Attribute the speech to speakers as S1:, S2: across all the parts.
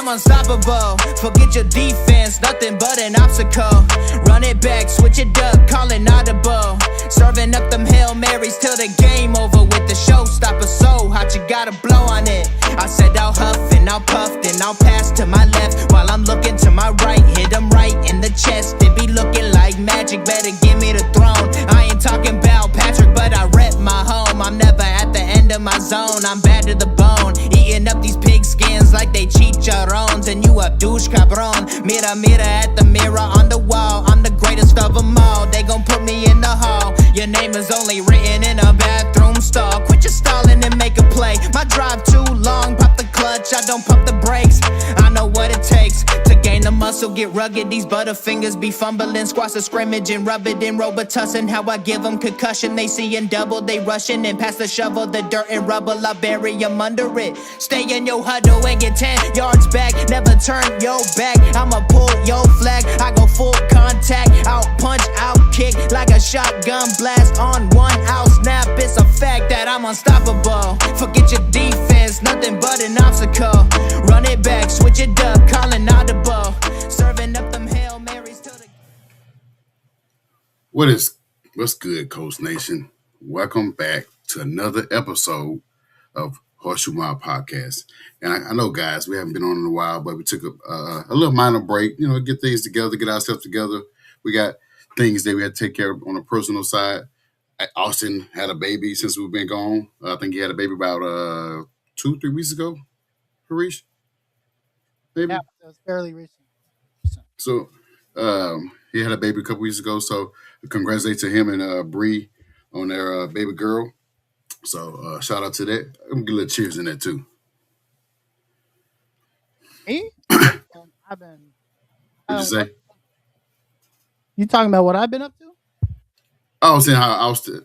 S1: I'm unstoppable. Forget your defense, nothing but an obstacle. Run it back, switch it up, call it audible. Serving up them Hail Marys till the game over with the showstopper. So hot, you gotta blow on it. I said I'll huff and I'll puff, then I'll pass to my left while I'm looking to my right. Hit him right in the chest, it be looking like magic. Better give me the throne. I ain't talking about Patrick, but I rep my home. I'm never at the end of my zone, I'm bad to the bone. Eating up these pig skins like they chicharrones. And you a douche cabron. Mira, mira at the mirror on the wall. I'm the greatest of them all. They gon' put me in the hall. Your name is only written in a bathroom stall. Quit your stalling and make a play. My drive too long, pop the clutch, I don't pump the brakes. I know what it takes to gain the muscle, get rugged. These butterfingers be fumbling, squash the scrimmage and rub it in Robitussin. How I give them concussion, they seeing double, they rushing and pass the shovel, the dirt and rubble, I bury them under it. Stay in your huddle and get 10 yards back, never turn your back. I'ma pull your flag, I go full contact, out punch, out kick like a shotgun blast on 1 out snap. It's a fact that I'm unstoppable. Forget your defense, nothing but an obstacle. Run it back, switch it up, calling audible. Serving up them Hail Marys till the...
S2: What's good, Coach Nation? Welcome back to another episode of Horseshoe Mile Podcast. And I know, guys, we haven't been on in a while, but we took a little minor break, get things together, get ourselves together. We got things that we had to take care of on a personal side. Austin had a baby since we've been gone. I think he had a baby about 2-3 weeks ago, Harish? Maybe?
S3: Yeah, it was fairly recent.
S2: So he had a baby a couple weeks ago. So congratulations to him and Bree on their baby girl. So shout out to that. I'm going to get a little cheers in that too.
S3: Me? I've been...
S2: What'd you say?
S3: You talking about what I've been up to?
S2: I was saying how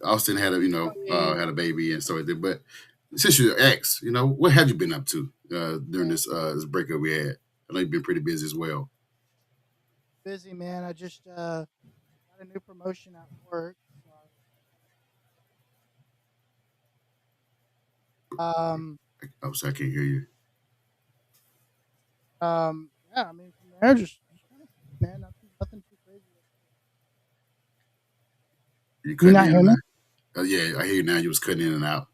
S2: Austin had had a baby and stuff like that. But since you're ex, what have you been up to during this breakup we had? I know you've been pretty busy as well.
S3: Busy, man. I just got a new promotion at work.
S2: Oh, so I can't hear you.
S3: Yeah, I mean, from there, just man, nothing too crazy.
S2: You
S3: not hear me?
S2: Yeah, I hear you now. You was cutting in and out.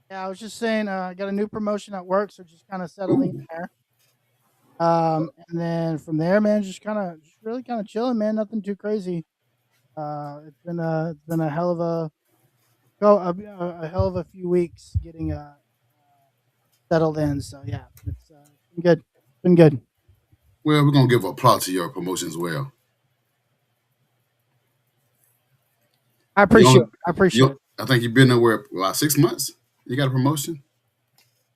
S3: Yeah, I was just saying, I got a new promotion at work, so just kind of settling there. And then from there, man, just really kind of chilling, man. Nothing too crazy. It's been a hell of a few weeks getting settled in. So yeah, it's been good. Been good.
S2: Well, we're gonna give applause to your promotion as well.
S3: I appreciate it.
S2: I think you've been there about 6 months. You got a promotion?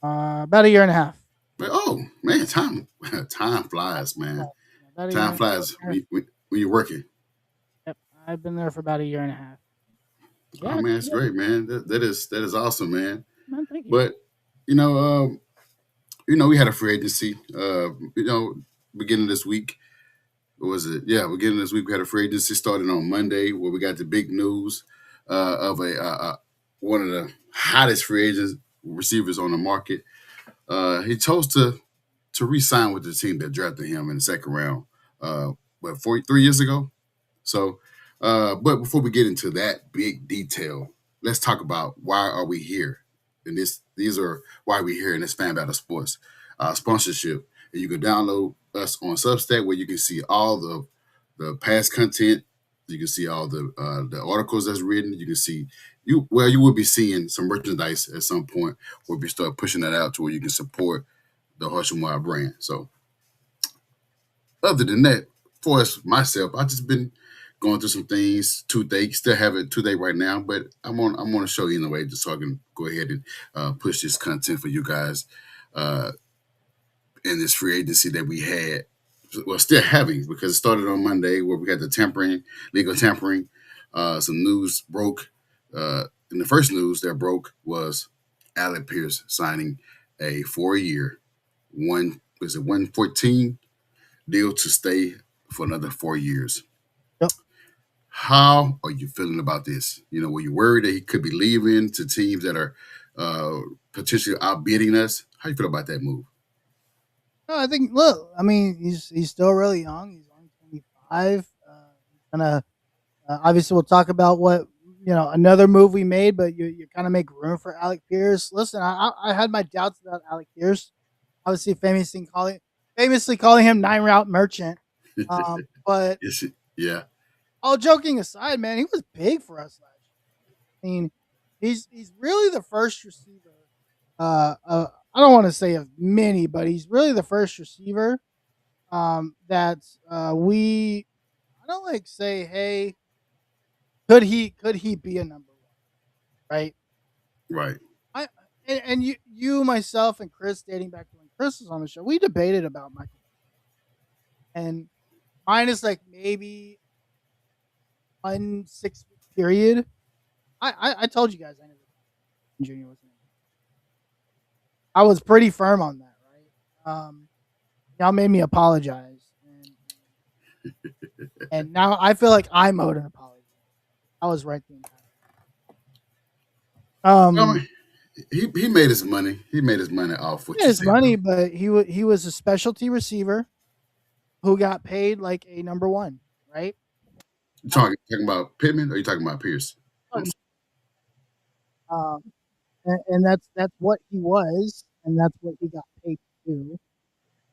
S3: About a year and a half.
S2: But, oh man, time flies, man. Time flies when you're working.
S3: Yep, I've been there for about a year and a half.
S2: Yeah, oh man, that's great, man. That is awesome, man.
S3: Man, thank you.
S2: But we had a free agency. Beginning of this week. What was it? Yeah, beginning of this week we had a free agency starting on Monday, where we got the big news of one of the hottest free agents receivers on the market. He chose to re-sign with the team that drafted him in the second round. 3 years ago. So, but before we get into that big detail, let's talk about why are we here. And these are why we're here in this Fan Battle Sports sponsorship. And you can download us on Substack, where you can see all the past content. You can see all the articles that's written. You can see you will be seeing some merchandise at some point where we start pushing that out to where you can support the Horseshoe Mile brand. So other than that, for myself, I've just been going through some things, toothache. Still have a toothache right now, but I'm on a show anyway, just so I can go ahead and push this content for you guys in this free agency that we had. Well, still having, because it started on Monday where we had the legal tampering. Some news broke. And the first news that broke was Alec Pierce signing a 4-year, 114 deal to stay for another 4 years.
S3: Yep.
S2: How are you feeling about this? Were you worried that he could be leaving to teams that are potentially outbidding us? How you feel about that move?
S3: No, I think look, I mean, he's still really young. He's only 25. Gonna obviously we'll talk about what another move we made, but you kind of make room for Alec Pierce. Listen, I had my doubts about Alec Pierce. Obviously, famously calling him 9 route merchant. But
S2: Yes, yeah,
S3: all joking aside, man, he was big for us last year. I mean, he's really the first receiver. I don't want to say of many, but he's really the first receiver that we I don't like say, hey, could he be a number one, right?
S2: right,
S3: I and you myself and Chris dating back to when Chris was on the show, we debated about Michael and mine is like maybe 1 6 week period. I told you guys I never Junior was. I was pretty firm on that, right? Y'all made me apologize, and now I feel like I'm owed an apology. I was right the entire time.
S2: well, he made his money. He made his money off what
S3: Yeah,
S2: you
S3: his
S2: said,
S3: money,
S2: bro.
S3: but he was a specialty receiver who got paid like a number one, right?
S2: You talking about Pittman, or you talking about Pierce? I'm
S3: Um, and that's what he was, and that's what he got paid to do,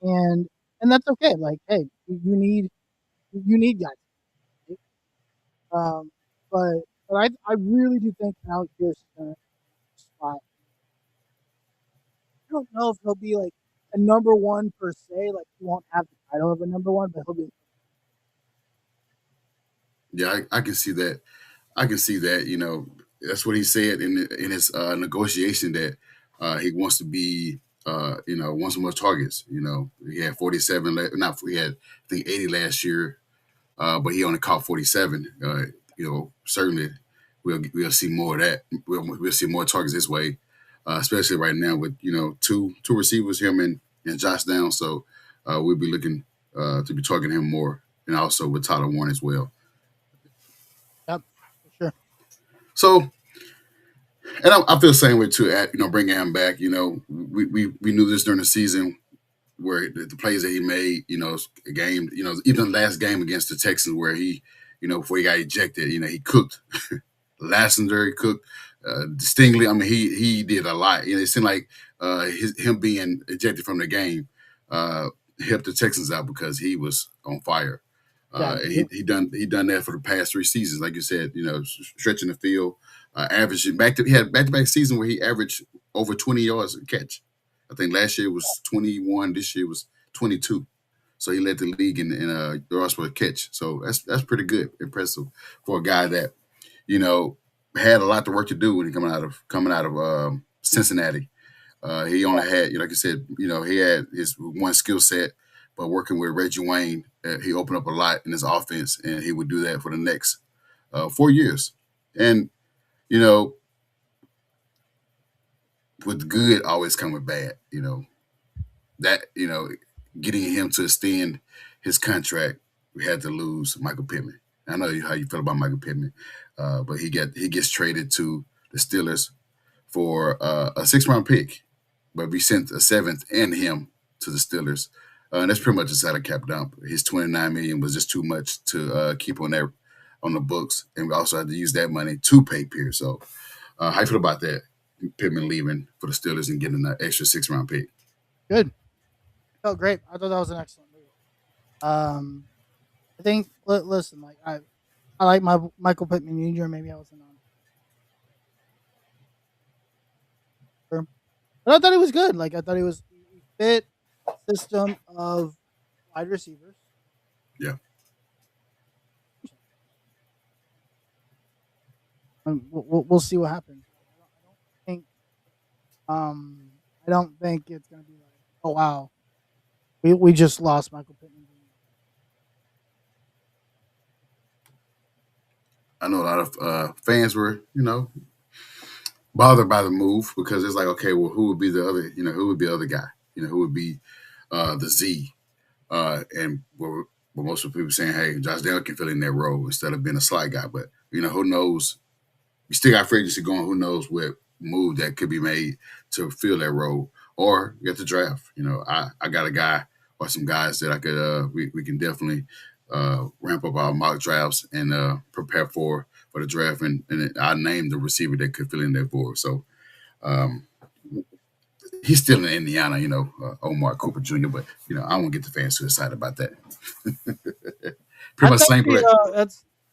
S3: and that's okay. Like, hey, you need guys, right? But I really do think Alex Pierce is gonna spot. I don't know if he'll be like a number one per se. Like he won't have the title of a number one, but he'll be.
S2: Yeah, I can see that. I can see that. That's what he said in his negotiation that he wants to be, wants more targets. He had 47. Not he had I think 80 last year, but he only caught 47. Certainly we'll see more of that. We'll see more targets this way, especially right now with two receivers, him and Josh Down. So we'll be looking to be targeting him more, and also with Tyler Warren as well.
S3: Yep, for sure.
S2: So, and I feel the same way too. At bringing him back, we knew this during the season where the plays that he made, a game, even the last game against the Texans where he, before he got ejected, he cooked. Lassiter, he cooked. Stingley, I mean, he did a lot. It seemed like him being ejected from the game helped the Texans out because he was on fire.
S3: Yeah,
S2: And he done that for the past 3 seasons, like you said. Stretching the field, averaging he had back to back season where he averaged over 20 yards a catch. I think last year was 21. This year was 22. So he led the league in yards per catch. So that's pretty good, impressive for a guy that had a lot of work to do when he coming out of Cincinnati. He only had, like I said, he had his one skill set, but working with Reggie Wayne, he opened up a lot in his offense, and he would do that for the next 4 years. And you know, with good always come with bad. That getting him to extend his contract, we had to lose Michael Pittman. I know how you feel about Michael Pittman, but he gets traded to the Steelers for a 6th round pick, but we sent a 7th and him to the Steelers. And that's pretty much a salary cap dump. His $29 million was just too much to keep on the books, and we also had to use that money to pay Pierce. So, how you feel about that? Pittman leaving for the Steelers and getting an extra 6th round pick.
S3: good. Oh, great. I thought that was an excellent move. I think. Listen, like I like my Michael Pittman Jr. Maybe I wasn't on, sure. But I thought he was good. Like I thought he fit system of wide receivers.
S2: Yeah,
S3: And we'll see what happens. I don't think it's gonna be like, oh wow, we just lost Michael Pittman Jr.
S2: I know a lot of fans were, bothered by the move because it's like, okay, well, who would be the other, who would be the other guy? Who would be the Z? And what most of the people saying, hey, Josh Dale can fill in that role instead of being a slot guy. But, who knows? We still got free agency going. Who knows what move that could be made to fill that role? Or you got the draft. I got a guy are some guys that I could we can definitely ramp up our mock drafts and prepare for the draft, and I named the receiver that could fill in that void. So um, he's still in Indiana, Omar Cooper Jr. But I won't get the fans too excited about that. Pretty much
S3: That's
S2: same
S3: actually
S2: play.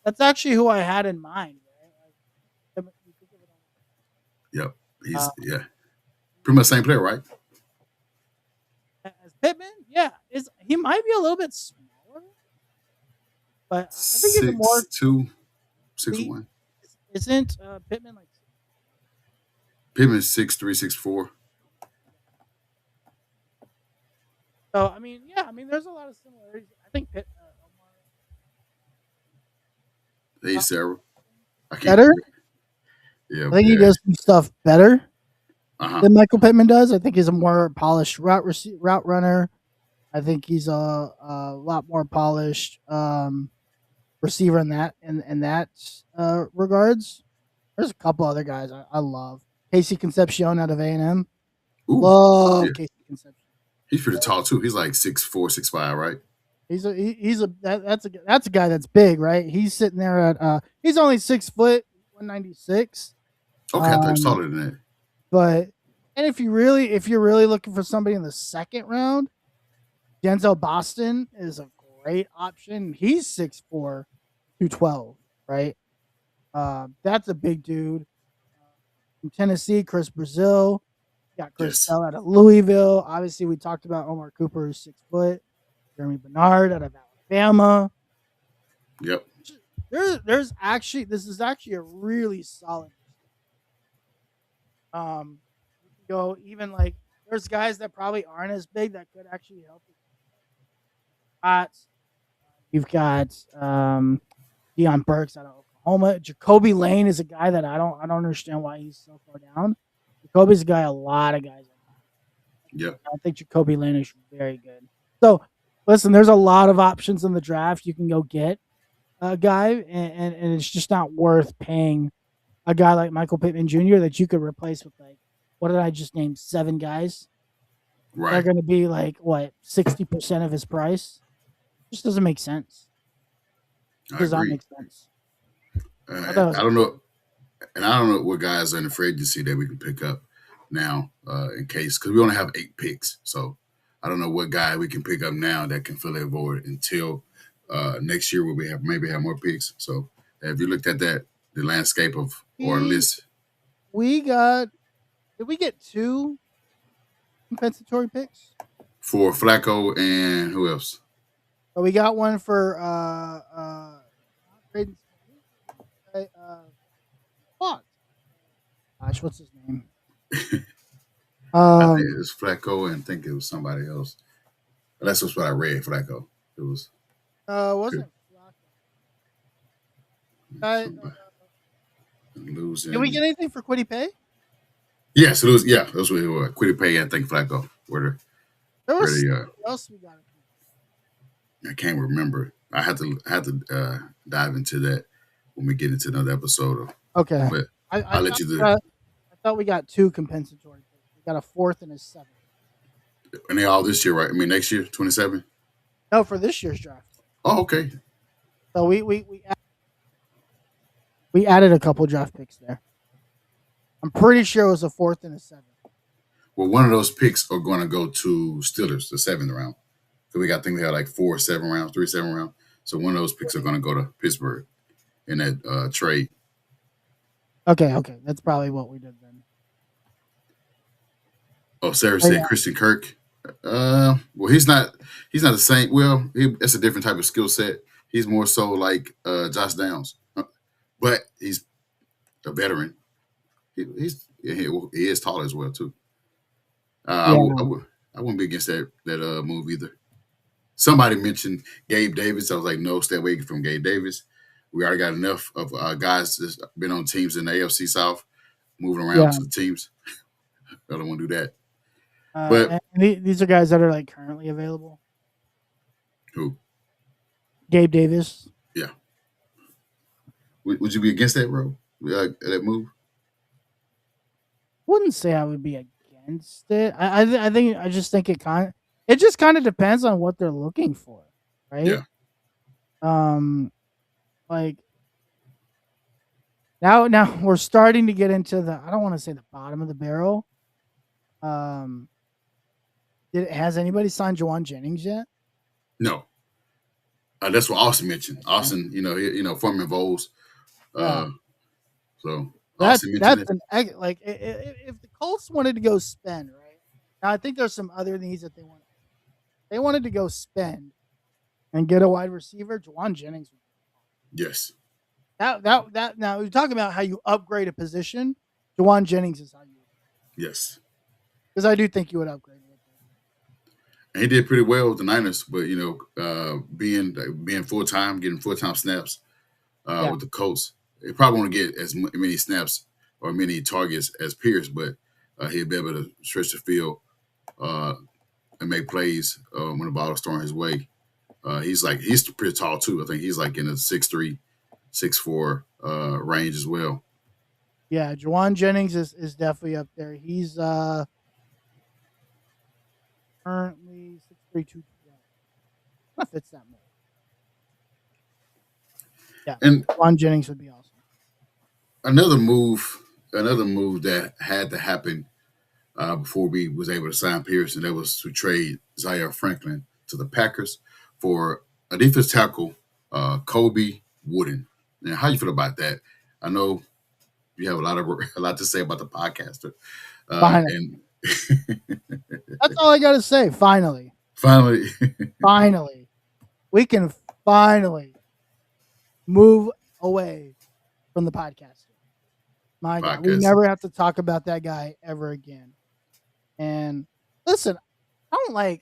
S3: that's actually who I had in mind. Right? Like, you think of
S2: Yep,
S3: it
S2: he's pretty much same player, right?
S3: as Pittman, yeah, is he might be a little bit smaller, but I think he's a more
S2: 6'2", six
S3: complete.
S2: one.
S3: Isn't Pittman like?
S2: Pittman's 6'3", 6'4".
S3: So I mean, yeah, I mean, there's a lot of similarities. I think
S2: Hey
S3: Omar
S2: Sarah, I can't.
S3: better.
S2: Yeah,
S3: I think he
S2: yeah.
S3: does some stuff better
S2: Uh-huh.
S3: than Michael Pittman does. I think he's a more polished route runner. I think he's a lot more polished receiver in that regards. There's a couple other guys I love. Casey Concepcion out of A&M.
S2: Ooh, yeah.
S3: Love Casey Concepcion.
S2: He's pretty tall too. He's like 6'4", 6'5", right?
S3: That's a guy that's big, right? He's sitting there at he's only 6 foot, 196.
S2: Okay, I thought he was
S3: Um,
S2: taller than that.
S3: but and if you're really looking for somebody in the second round, Denzel Boston is a great option. He's 6'4", 212, right? That's a big dude. From Tennessee, Chris Brazil. Got Chris
S2: Yes.
S3: Bell out of Louisville. Obviously, we talked about Omar Cooper, who's 6 foot. Jeremy Bernard out of Alabama.
S2: Yep.
S3: There's actually this is actually a really solid. You can go even like there's guys that probably aren't as big that could actually help. You've got Deion Burks out of Oklahoma. Jacoby Lane is a guy that I don't understand why he's so far down. Jacoby's a guy a lot of guys.
S2: Yep.
S3: I think Jacoby Lane is very good. So listen, there's a lot of options in the draft. You can go get a guy, and it's just not worth paying a guy like Michael Pittman Jr. that you could replace with like what did I just name 7 guys? They're
S2: Right.
S3: going to be like what 60% of his price. Just doesn't make sense.
S2: I
S3: Does not
S2: agree.
S3: make sense. I thought it was
S2: I don't know, and I don't know what guys are in the free agency that we can pick up now in case because we only have 8 picks. So I don't know what guy we can pick up now that can fill that void until next year where we maybe have more picks. So have you looked at that the landscape of or
S3: we
S2: list
S3: we got did we get 2 compensatory picks?
S2: for Flacco and who else?
S3: So we got one for Braden Smith, Fox. Gosh, what's his name?
S2: I think
S3: Um,
S2: it was Flacco and I think it was somebody else. That's just what I read. Flacco. It was
S3: wasn't Flacco.
S2: losing.
S3: Did we get anything for Quiddy Pay?
S2: Yes, it was. Yeah, that's what it was. Quiddy Pay. I think Flacco.
S3: There
S2: Where
S3: was
S2: the
S3: something else we got.
S2: I can't remember. I had to dive into that when we get into another episode.
S3: Okay,
S2: But
S3: I
S2: I'll let
S3: thought
S2: you
S3: we
S2: do.
S3: got, I thought we got 2 compensatory picks. We got a 4th and a 7th.
S2: And they all this year, right? I mean, next year, 27.
S3: No, for this year's draft.
S2: Oh, okay.
S3: So we added a couple draft picks there. I'm pretty sure it was a 4th and a 7th.
S2: Well, one of those picks are going to go to Steelers, the 7th round. So I think we have like 4 7 rounds, 3 7 rounds. So one of those picks are going to go to Pittsburgh in that trade.
S3: Okay, that's probably what we did then.
S2: Oh, Sarah
S3: Oh,
S2: said
S3: yeah.
S2: Christian Kirk. Well, he's not the same. Well, it's a different type of skill set. He's more so like Josh Downs, but he's a veteran. He is tall as well too.
S3: Yeah,
S2: I wouldn't be against that move either. Somebody mentioned Gabe Davis. I was like, no, stay away from Gabe Davis. We already got enough of guys that's been on teams in the AFC South, moving around
S3: yeah.
S2: to the teams. I don't want to do that. But
S3: And these are guys that are like currently available.
S2: who?
S3: Gabe Davis.
S2: Yeah. Would you be against that, bro? That move?
S3: Wouldn't say I would be against it. I just think it it just kind of depends on what they're looking for, right?
S2: Yeah.
S3: Um, like now we're starting to get into the I don't want to say the bottom of the barrel. Um, has anybody signed Jawan Jennings yet?
S2: No. That's what Austin mentioned.
S3: Okay.
S2: Austin, former Vols.
S3: Yeah.
S2: Uh, so Austin mentioned
S3: That's
S2: it.
S3: an like if the Colts wanted to go spend right now, I think there's some other needs that they want. They wanted to go spend and get a wide receiver. Jawan Jennings.
S2: Yes.
S3: That now you're talking about how you upgrade a position. Jawan Jennings is how you
S2: Yes.
S3: because I do think you would upgrade with him.
S2: And he did pretty well with the Niners, but being full time, getting full time snaps
S3: Yeah,
S2: with the Colts, he probably won't get as many snaps or many targets as Pierce, but he'll be able to stretch the field uh, and make plays when the ball is thrown his way. He's pretty tall too. I think he's like in the 6'3", 6'4" range as well.
S3: yeah. Jawan Jennings is definitely up there. He's currently 6'3", 212. That fits that mold. Yeah,
S2: And
S3: Jawan Jennings would be awesome.
S2: another move, another move that had to happen before we was able to sign Pierce, and that was to trade Zaire Franklin to the Packers for a defense tackle, Kobe Wooden. Now, how you feel about that? I know you have a lot to say about the podcaster,
S3: Finally,
S2: and
S3: that's all I got to say. Finally,
S2: finally,
S3: finally, we can finally move away from the podcast. My God, we
S2: podcast.
S3: never have to talk about that guy ever again. And listen, I don't like,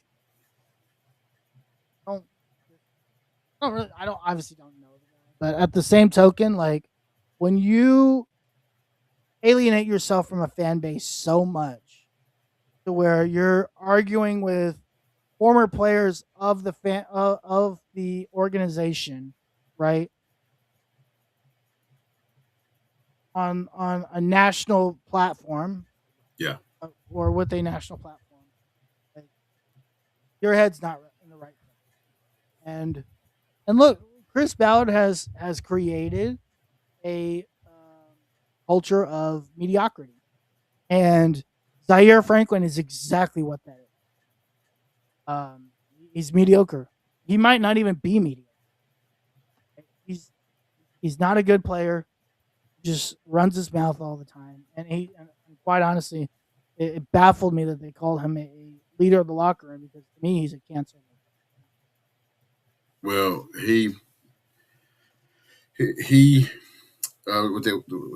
S3: don't, I don't really, I don't obviously don't know the guy, but at the same token, like when you alienate yourself from a fan base so much to where you're arguing with former players of the of the organization, right? On a national platform
S2: Yeah.
S3: or with a national platform, like, your head's not in the right place. And look, Chris Ballard has created a culture of mediocrity, and Zaire Franklin is exactly what that is. He's mediocre. He might not even be mediocre. He's not a good player. Just runs his mouth all the time, and quite honestly, it baffled me that they called him a leader of the locker room because to me he's a cancer.
S2: Well, he what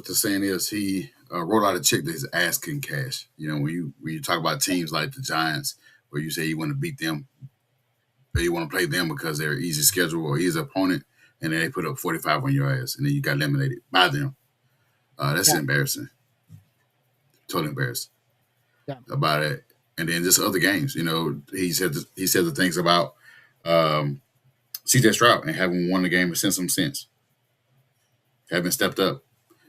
S2: the saying is he wrote out a check that his ass can cash. When you talk about teams like the Giants, where you say you want to beat them, or you want to play them because they're easy schedule or easy opponent, and then they put up 45 on your ass, and then you got eliminated by them. That's
S3: Yeah,
S2: embarrassing. Totally embarrassed
S3: yeah.
S2: about it. And then just other games, he said the things about CJ Stroud and haven't won the game since some sense. Haven't stepped up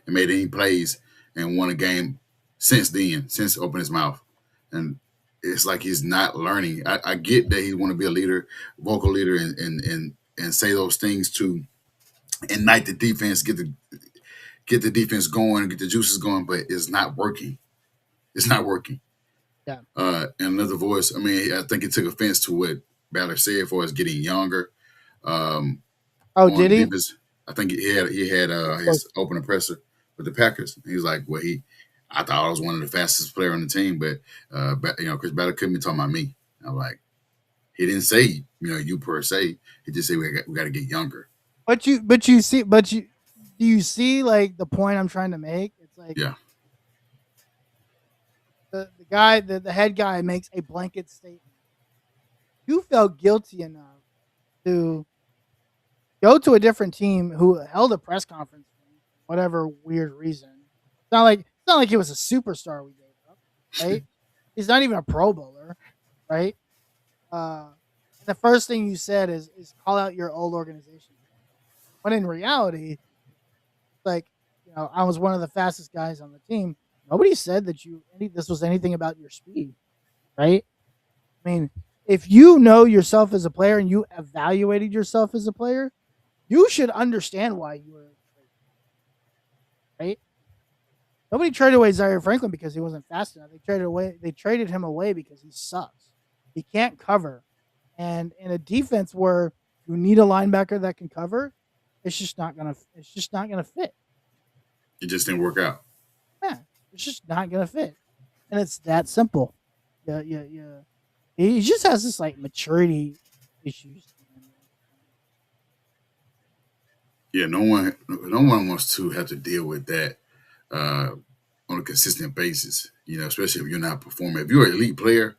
S2: and made any plays and won a game since then, since opening his mouth. And it's like he's not learning. I get that he want to be a leader, vocal leader, and say those things to ignite the defense, get the defense going, get the juices going, but it's not working. It's not working.
S3: Yeah.
S2: And another voice, I mean, I think he took offense to what Ballard said for us getting younger. Um,
S3: Oh,
S2: on
S3: did he?
S2: defense. I think he had his opening presser with the Packers. He was like, "Well, I thought I was one of the fastest player on the team, but Chris Ballard couldn't be talking about me." I'm like, he didn't say you per se. He just said we got to get younger.
S3: But you do you see like the point I'm trying to make? It's like
S2: Yeah,
S3: the guy, the head guy makes a blanket statement. You felt guilty enough to go to a different team who held a press conference for whatever weird reason. It's not like he was a superstar we gave up, right? He's not even a Pro Bowler, right? And the first thing you said is call out your old organization. When in reality, like I was one of the fastest guys on the team. Nobody said that this was anything about your speed, right? I mean, if you know yourself as a player and you evaluated yourself as a player, you should understand why you were traded, right? Nobody traded away Zaire Franklin because he wasn't fast enough. They traded him away because he sucks. He can't cover. And in a defense where you need a linebacker that can cover, it's just not gonna fit.
S2: It just didn't work out.
S3: Yeah, it's just not gonna fit. And it's that simple. Yeah, yeah, yeah. He just has this like maturity issues.
S2: Yeah, no one wants to have to deal with that uh, on a consistent basis. Especially if you're not performing. If you're an elite player,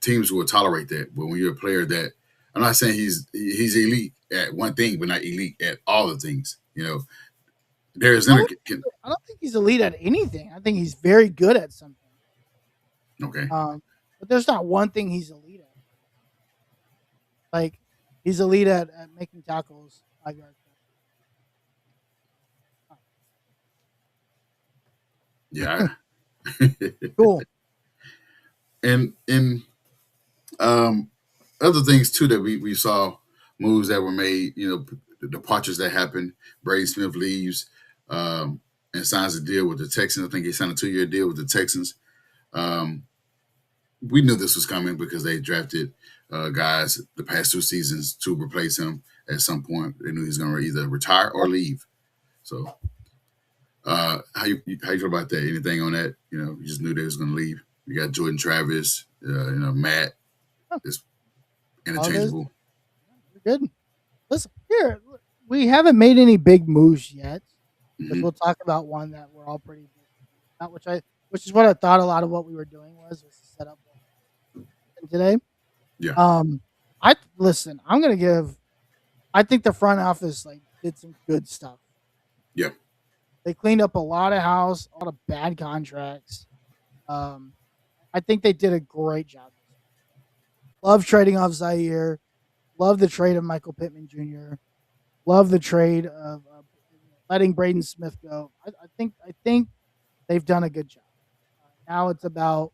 S2: teams will tolerate that. But when you're a player that, I'm not saying he's elite at one thing, but not elite at all the things. There's
S3: I
S2: inter-
S3: don't, I don't think he's elite at anything. I think he's very good at something.
S2: okay.
S3: But there's not one thing he's elite at. Like he's elite at making tackles 5 yards.
S2: Yeah.
S3: Cool.
S2: and other things too that we saw, moves that were made, the departures that happened. Brady Smith leaves, and signs a deal with the Texans. I think he signed a 2-year deal with the Texans. Um, we knew this was coming because they drafted guys the past 2 seasons to replace him at some point. They knew he was going to either retire or leave. So, how you feel about that? Anything on that? You just knew they was going to leave. You got Jordan Travis, Matt is interchangeable.
S3: You're good. Listen, here we haven't made any big moves yet, because
S2: Mhm.
S3: we'll talk about one that we're all pretty about, which is what I thought a lot of what we were doing was to set up today.
S2: Yeah,
S3: I listen. I'm gonna give. I think the front office like did some good stuff.
S2: yeah,
S3: They cleaned up a lot of house, a lot of bad contracts. Um, I think they did a great job. Love trading off Zaire. Love the trade of Michael Pittman Jr. Love the trade of letting Braden Smith go. I think they've done a good job. Now it's about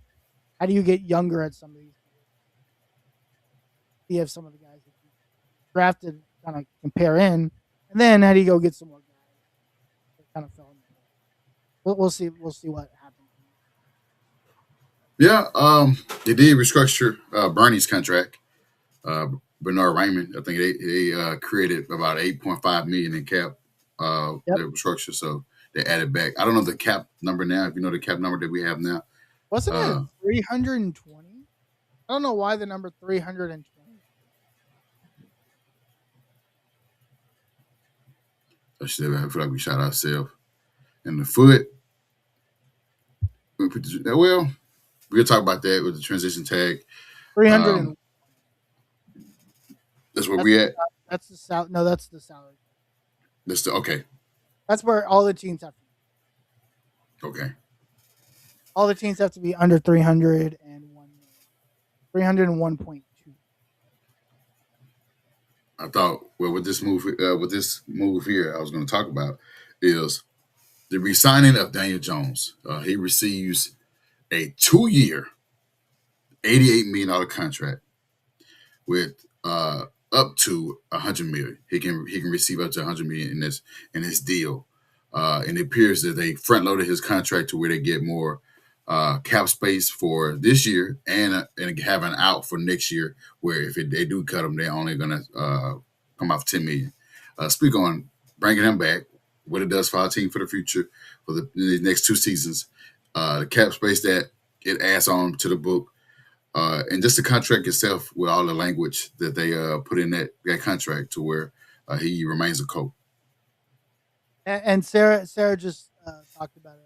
S3: how do you get younger at some of these. You have some of the guys that you drafted kind of compare in, and then how do you go get some more guys that kind of fell in? We'll see. We'll see what happens.
S2: yeah. They did restructure Bernie's contract. Uh, Bernard Raymond, I think they created about 8.5 million in cap.
S3: Yep.
S2: Their structure, so they added back. I don't know the cap number now. If you know the cap number that we have now,
S3: Wasn't it
S2: uh,
S3: 320? I don't know why the number 320.
S2: I feel like we shot ourselves in the foot. Well, we'll talk about that with the transition tag.
S3: 300
S2: Um,
S3: and
S2: that's where we at.
S3: that's the sal. No, that's the salary.
S2: That's okay.
S3: That's where all the teams have to.
S2: Okay.
S3: All the teams have to be under 301. 301.2.
S2: I thought, well, with this move here, I was going to talk about is the resigning of Daniel Jones. He receives a 2-year, $88 million contract with up to $100 million. He can receive up to $100 million in this deal. And it appears that they front loaded his contract to where they get more cap space for this year and have an out for next year. Where if they do cut him, they're only going to come off $10 million. Speak on bringing him back, what it does for our team for the future for the next 2 seasons, the cap space that it adds on to the book. And just the contract itself with all the language that they put in that contract to where he remains a Colt.
S3: And Sarah just talked about it.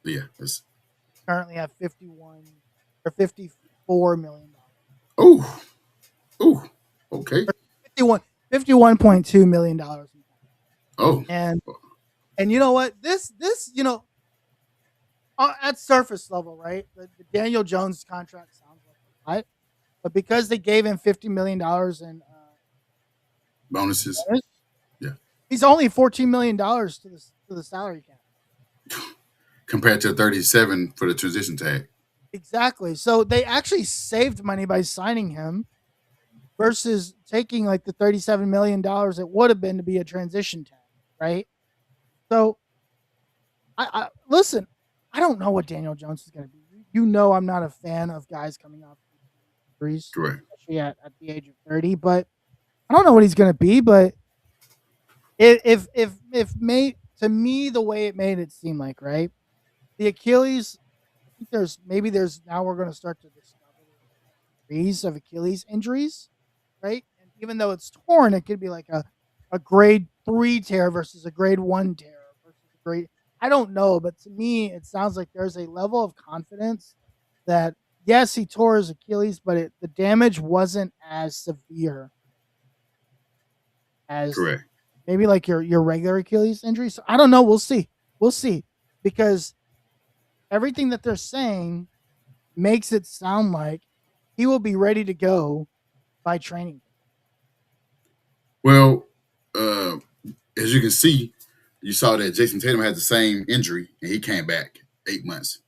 S2: Yeah. It's,
S3: Currently at 51 or 54 million dollars.
S2: oh, okay.
S3: 51.2 million dollars.
S2: Oh,
S3: And you know what? This at surface level, right? The Daniel Jones contract sounds like it, right? But because they gave him $50 million in
S2: bonuses.
S3: bonus,
S2: Yeah.
S3: he's only $14 million to the salary cap.
S2: Compared to 37 for the transition tag.
S3: Exactly. So they actually saved money by signing him versus taking like the $37 million it would have been to be a transition tag, right? So I listen. I don't know what Daniel Jones is going to be. You know, I'm not a fan of guys coming off injuries,
S2: Correct.
S3: especially at the age of 30. But I don't know what he's going to be. But if made to me the way it made it seem like, right, the Achilles. I think there's now we're going to start to discover degrees of Achilles injuries, right? And even though it's torn, it could be like a grade 3 tear versus a grade 1 tear versus a grade. I don't know, but to me, it sounds like there's a level of confidence that yes, he tore his Achilles, but the damage wasn't as severe as
S2: Correct.
S3: maybe like your regular Achilles injury. So I don't know. We'll see because everything that they're saying makes it sound like he will be ready to go by training.
S2: Well, as you can see, you saw that Jason Tatum had the same injury and he came back 8 months,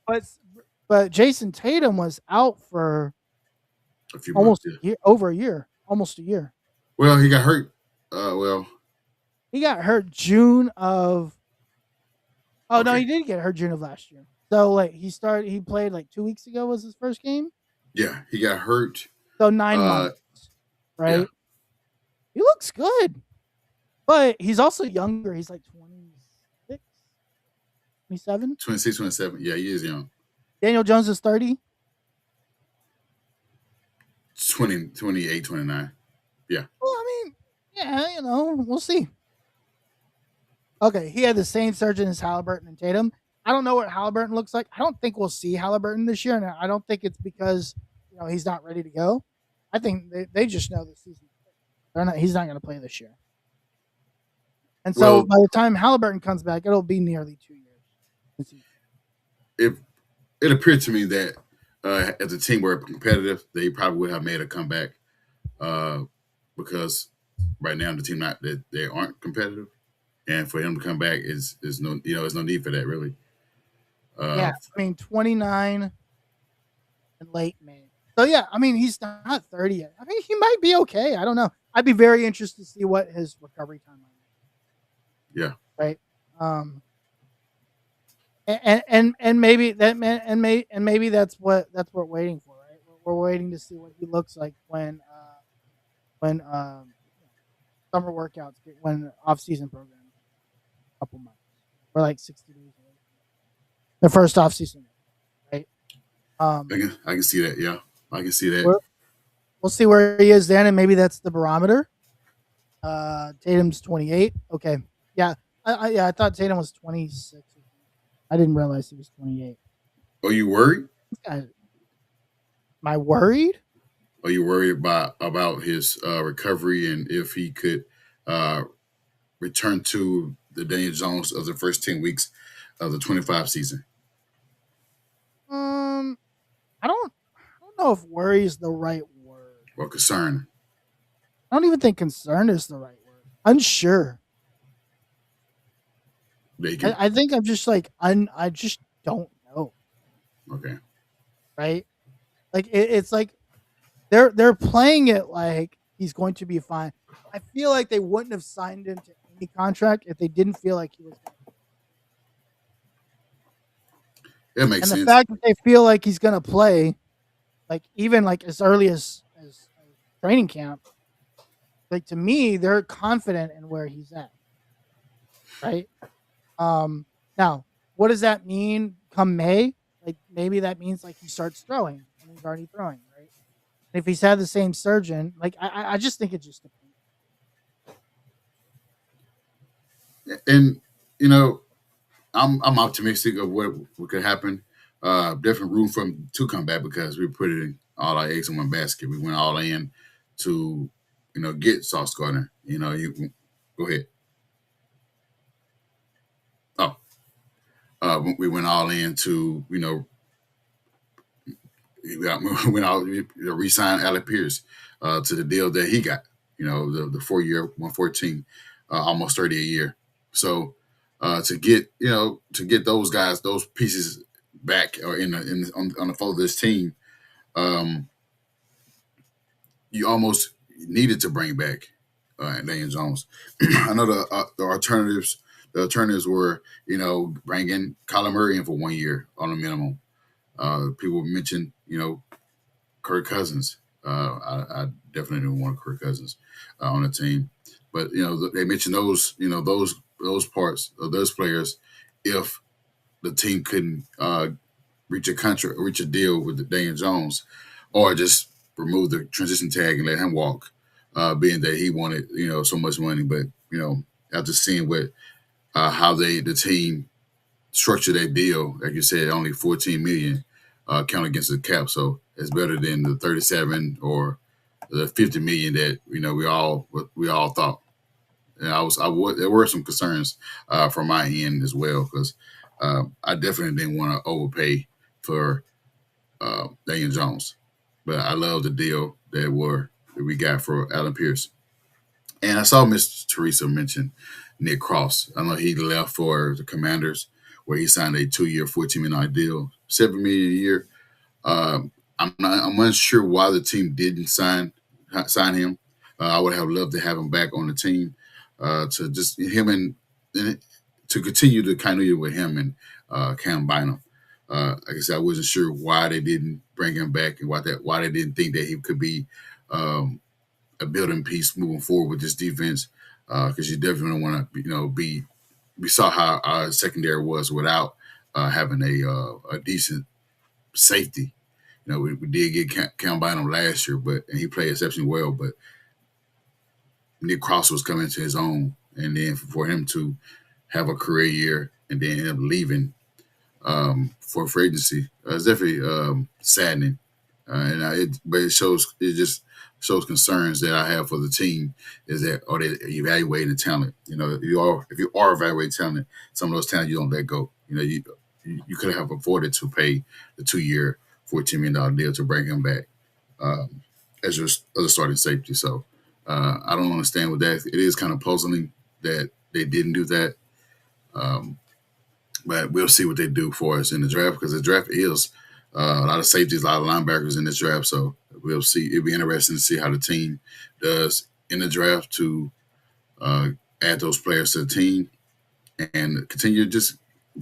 S3: But Jason Tatum was out for
S2: a few months.
S3: almost a
S2: Yeah.
S3: year, over a year, almost a year.
S2: Well, he got hurt. Well,
S3: He got hurt June of. Oh no,
S2: okay.
S3: he did get hurt June of last year. So like he played like 2 weeks ago was his first game.
S2: Yeah, he got hurt.
S3: So 9 months,
S2: Yeah,
S3: right? He looks good, but he's also younger. He's like 26, 27.
S2: 26, 27. Yeah, he is young.
S3: Daniel Jones is 30.
S2: 20, 28, 29. Yeah.
S3: Well, I mean, yeah, we'll see. Okay, he had the same surgeon as Halliburton and Tatum. I don't know what Halliburton looks like. I don't think we'll see Halliburton this year, and I don't think it's because he's not ready to go. I think they just know the season. They're not. He's not going to play this year, and so
S2: Well,
S3: by the time Halliburton comes back, it'll be nearly 2 years.
S2: it appeared to me that as a team were competitive, they probably would have made a comeback uh, because right now the team not that they aren't competitive, and for him to come back is no there's no need for that really.
S3: Yeah,
S2: Uh,
S3: I mean 29 and late May. So yeah, I mean he's not 30 yet. I mean he might be okay. I don't know. I'd be very interested to see what his recovery timeline is.
S2: yeah.
S3: Right. And maybe maybe that's what we're waiting for, right? We're waiting to see what he looks like when summer workouts when off season programs a couple months. We're like 60 days away. The first off season, right?
S2: I can see that. Yeah, I can see that.
S3: We'll see where he is then, and maybe that's the barometer. Tatum's 28. Okay, yeah, I thought Tatum was 26. I didn't realize he was 28.
S2: Are you worried?
S3: Am I worried?
S2: Are you worried about his recovery and if he could uh, return to the Daniel Jones of the first 10 weeks of the 25 season?
S3: Um, I don't know if worry is the right word.
S2: Or concern?
S3: I don't even think concerned is the right word. Unsure.
S2: They can.
S3: I think I'm just like I just don't know.
S2: Okay.
S3: Right? Like it's like they're playing it like he's going to be fine. I feel like they wouldn't have signed him to any contract if they didn't feel like he was.
S2: That makes
S3: And the
S2: sense.
S3: fact that they feel like he's going to play, like even like as early as training camp, like to me, they're confident in where he's at. Right. Now, what does that mean come May? Like maybe that means like he starts throwing and he's already throwing, right? And if he's had the same surgeon, like I just think it just depends.
S2: And I'm optimistic of what could happen. Definitely room for him to come back because we put it in all our eggs in one basket. We went all in to get Sauce Gardner. You go ahead. Oh, we went all in to we went out re-signed Alec Pierce to the deal that he got. The 4-year 114, almost 30 a year. So to get those guys, those pieces back or on the fold of this team, um, you almost needed to bring back Daniel Jones. I know the alternatives. The alternatives were, bringing Kyler Murray in for 1 year on a minimum. People mentioned, Kirk Cousins. I definitely didn't want Kirk Cousins on the team, but they mentioned those, those parts of those players if the team couldn't reach a deal with Daniel Jones, or just remove the transition tag and let him walk, being that he wanted so much money. But after seeing how the team structured that deal, like you said, only 14 million count against the cap, so it's better than the 37 or the 50 million that we all thought. And there were some concerns from my end as well, because I definitely didn't want to overpay for Daniel Jones, but I love the deal that we got for Allen Pierce. And I saw Miss Teresa mention Nick Cross. I know he left for the Commanders, where he signed a 2-year, $14 million deal, $7 million a year. I'm unsure why the team didn't sign him. I would have loved to have him back on the team, to just him and to continue the continuity with him and Cam Bynum. Like I said, I wasn't sure why they didn't bring him back, and why they didn't think that he could be a building piece moving forward with this defense. Because you definitely want to, be. We saw how our secondary was without having a decent safety. We did get Cam Bynum last year, and he played exceptionally well. But Nick Cross was coming to his own, and then for him to have a career year and then end up leaving for free agency, it's definitely saddening. But it just shows concerns that I have for the team, is that are they evaluating the talent? If you are evaluating talent, some of those talent you don't let go. You could have afforded to pay the 2-year, $14 million deal to bring him back as your other starting safety. So I don't understand with that. It is kind of puzzling that they didn't do that. But we'll see what they do for us in the draft, because the draft is a lot of safeties, a lot of linebackers in this draft. So we'll see. It'll be interesting to see how the team does in the draft to add those players to the team and continue just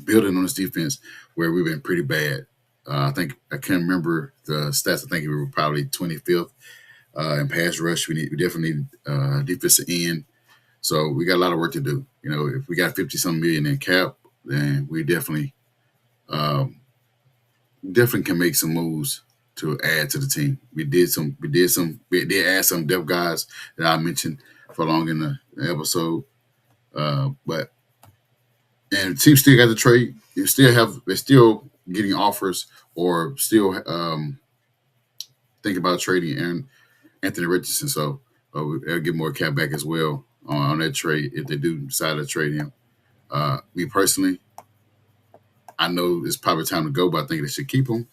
S2: building on this defense where we've been pretty bad. I can't remember the stats. I think we were probably 25th in pass rush. We definitely need defensive end. So we got a lot of work to do. If we got 50-some million in cap, then we definitely can make some moves to add to the team. We did add some depth guys that I mentioned for long in the episode. But the team still got the trade. They're still getting offers, or still thinking about trading Anthony Richardson. So they'll get more cap back as well on that trade if they do decide to trade him. Me personally, I know it's probably time to go, but I think they should keep him,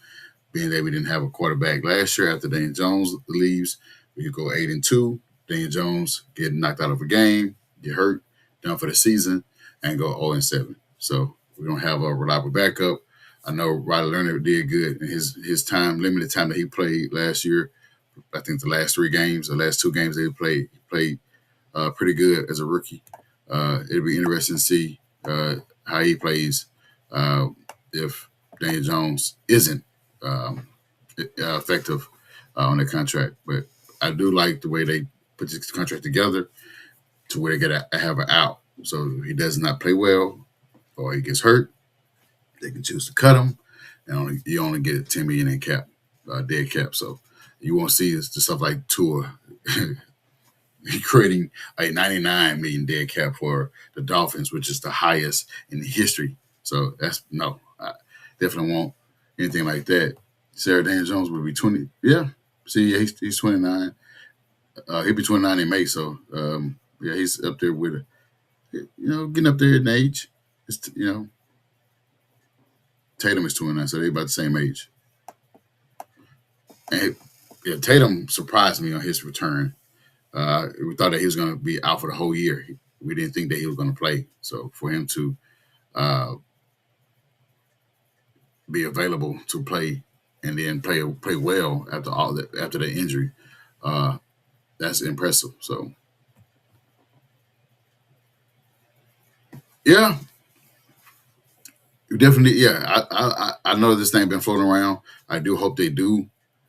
S2: being that we didn't have a quarterback last year. After Daniel Jones leaves, we could go 8-2. Daniel Jones get knocked out of a game, get hurt, done for the season, and go 0-7. So we don't have a reliable backup. I know Riley Leonard did good in his limited time that he played last year. I think the last 2 games that he played pretty good as a rookie. It'll be interesting to see how he plays if Daniel Jones isn't effective on the contract. But I do like the way they put this contract together to where they get have an out. So if he does not play well or he gets hurt, they can choose to cut him, and you only get $10 million in cap, dead cap. So you won't see the stuff like Tua creating a $99 million dead cap for the Dolphins, which is the highest in the history. So I definitely won't anything like that. Sarah Daniel Jones would be 20. Yeah. See, he's 29. He'll be 29 in May. So, he's up there with, getting up there in age. Tatum is 29, so they're about the same age. And Tatum surprised me on his return. We thought that he was going to be out for the whole year. We didn't think that he was going to play. So for him to be available to play and then play well after all that after the injury. Uh, that's impressive. So yeah, definitely. Yeah, I know this thing been floating around. I do hope they do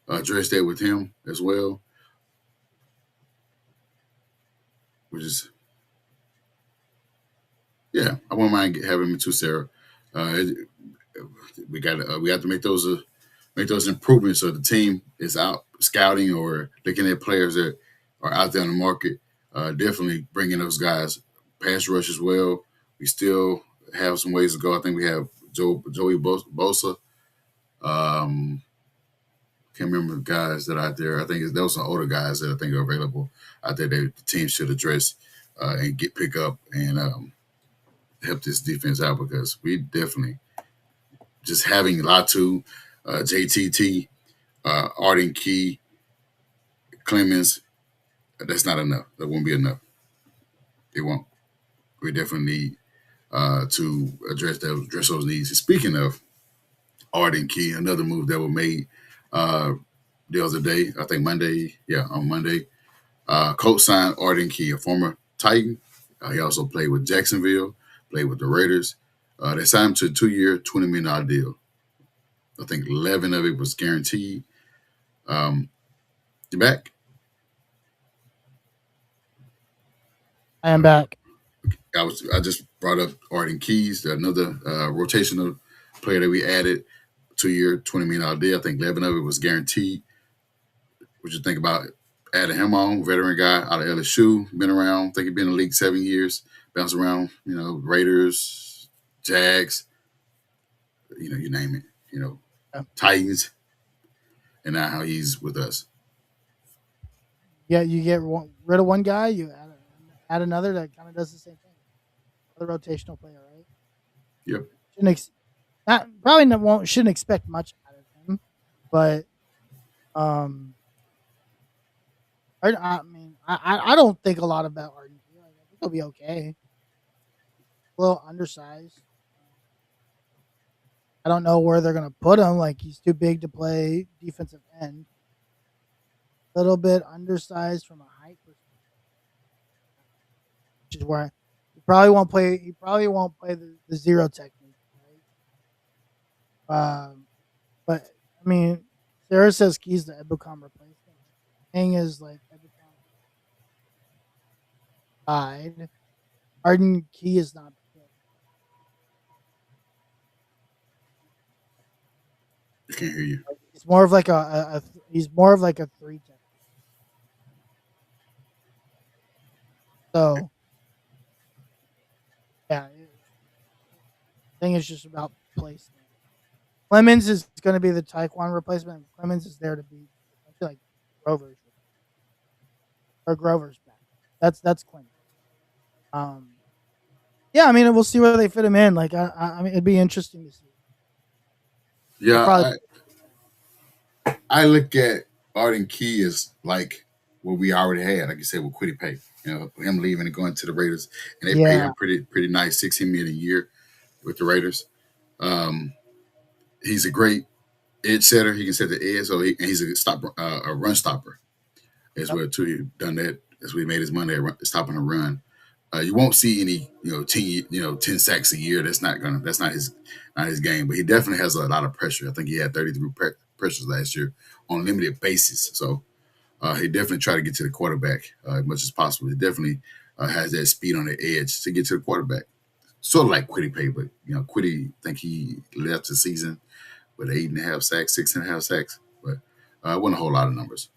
S2: address that with him as well, which is yeah. I wouldn't mind having him too, Sarah. We got to make those improvements so the team is out scouting or looking at players that are out there in the market. Definitely bringing those guys pass rush as well. We still have some ways to go. I think we have Joey Bosa. Um, can't remember the guys that are out there. I think those are older guys that I think are available out there that the team should address and pick up and help this defense out because we definitely just having Latu, JTT, Arden Key, Clemens, that's not enough. That won't be enough. It won't. We definitely need to address those needs. And speaking of Arden Key, another move that was made uh, the other day, I think Monday, on Monday, Colts signed Arden Key, a former Titan. He also played with Jacksonville, played with the Raiders. They signed him to a 2-year, $20 million deal. I think 11 of it was guaranteed. You back?
S3: I am back.
S2: I just brought up Arden Keys, another rotational player that we added, 2-year, $20 million deal. I think 11 of it was guaranteed. What you think about adding him on? Veteran guy out of LSU, been around. I think he's been in the league 7 years, bounced around. Raiders, Jags, you name it.
S3: Yeah.
S2: Titans, and now how he's with us.
S3: Yeah, you get rid of one guy, you add another that kind of does the same thing. Another rotational player, right?
S2: Yep.
S3: Shouldn't expect much out of him, but I mean, I don't think a lot about Arden. I think he'll be okay. A little undersized. I don't know where they're gonna put him. Like he's too big to play defensive end. A little bit undersized from a height perspective, which is where he probably won't play. He probably won't play the zero technique, right? But I mean, Sarah says Key's the Ebukam replacement. Thing is like Ebukam died. Arden Key is not.
S2: I can't hear you.
S3: He's more of like he's more of like a 3 tech. So yeah, I think it's just about placement. Clemens is going to be the Taekwon replacement. Clemens is there to be, I feel like Grover's back. That's Clemens. Yeah, I mean we'll see where they fit him in. Like I mean it'd be interesting to see.
S2: Yeah, I look at Arden Key as like what we already had, like you said, with Quiddy Pay. Him leaving and going to the Raiders, and they pay him pretty nice, $16 million a year with the Raiders. He's a great edge setter. He can set the edge, and he's a run stopper as well too. He's done that as we made his money at stopping a run. You won't see any 10 sacks a year. That's not his game. But he definitely has a lot of pressure. I think he had 33 pressures last year on a limited basis. So he definitely tried to get to the quarterback as much as possible. He definitely has that speed on the edge to get to the quarterback. Sort of like Quiddy Pay, but Quiddy, I think he left the season with 8.5 sacks, 6.5 sacks, but wasn't a whole lot of numbers.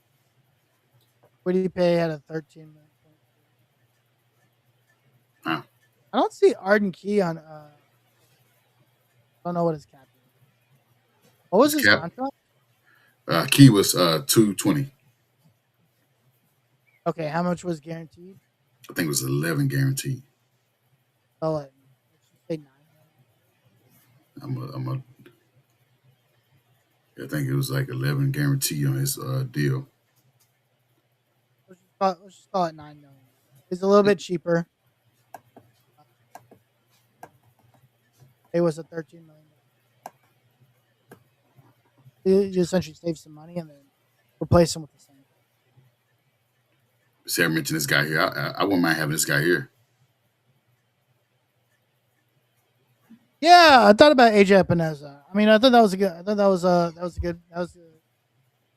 S3: Quiddy Pay had a 13 minute.
S2: Huh.
S3: I don't see Arden Key on. I don't know what his cap is. What was his contract?
S2: Key was $220.
S3: Okay, how much was guaranteed?
S2: I think it was 11 guaranteed.
S3: Oh, let's just say
S2: 9. I think it was like 11 guarantee on his deal.
S3: Let's just call it 9 million. It's a little bit cheaper. It was a 13 million. You essentially save some money and then replace them with the same.
S2: Sarah mentioned this guy here. I wouldn't mind having this guy here.
S3: Yeah, I thought about AJ Epineza. I mean, I thought that was a good. I thought that was a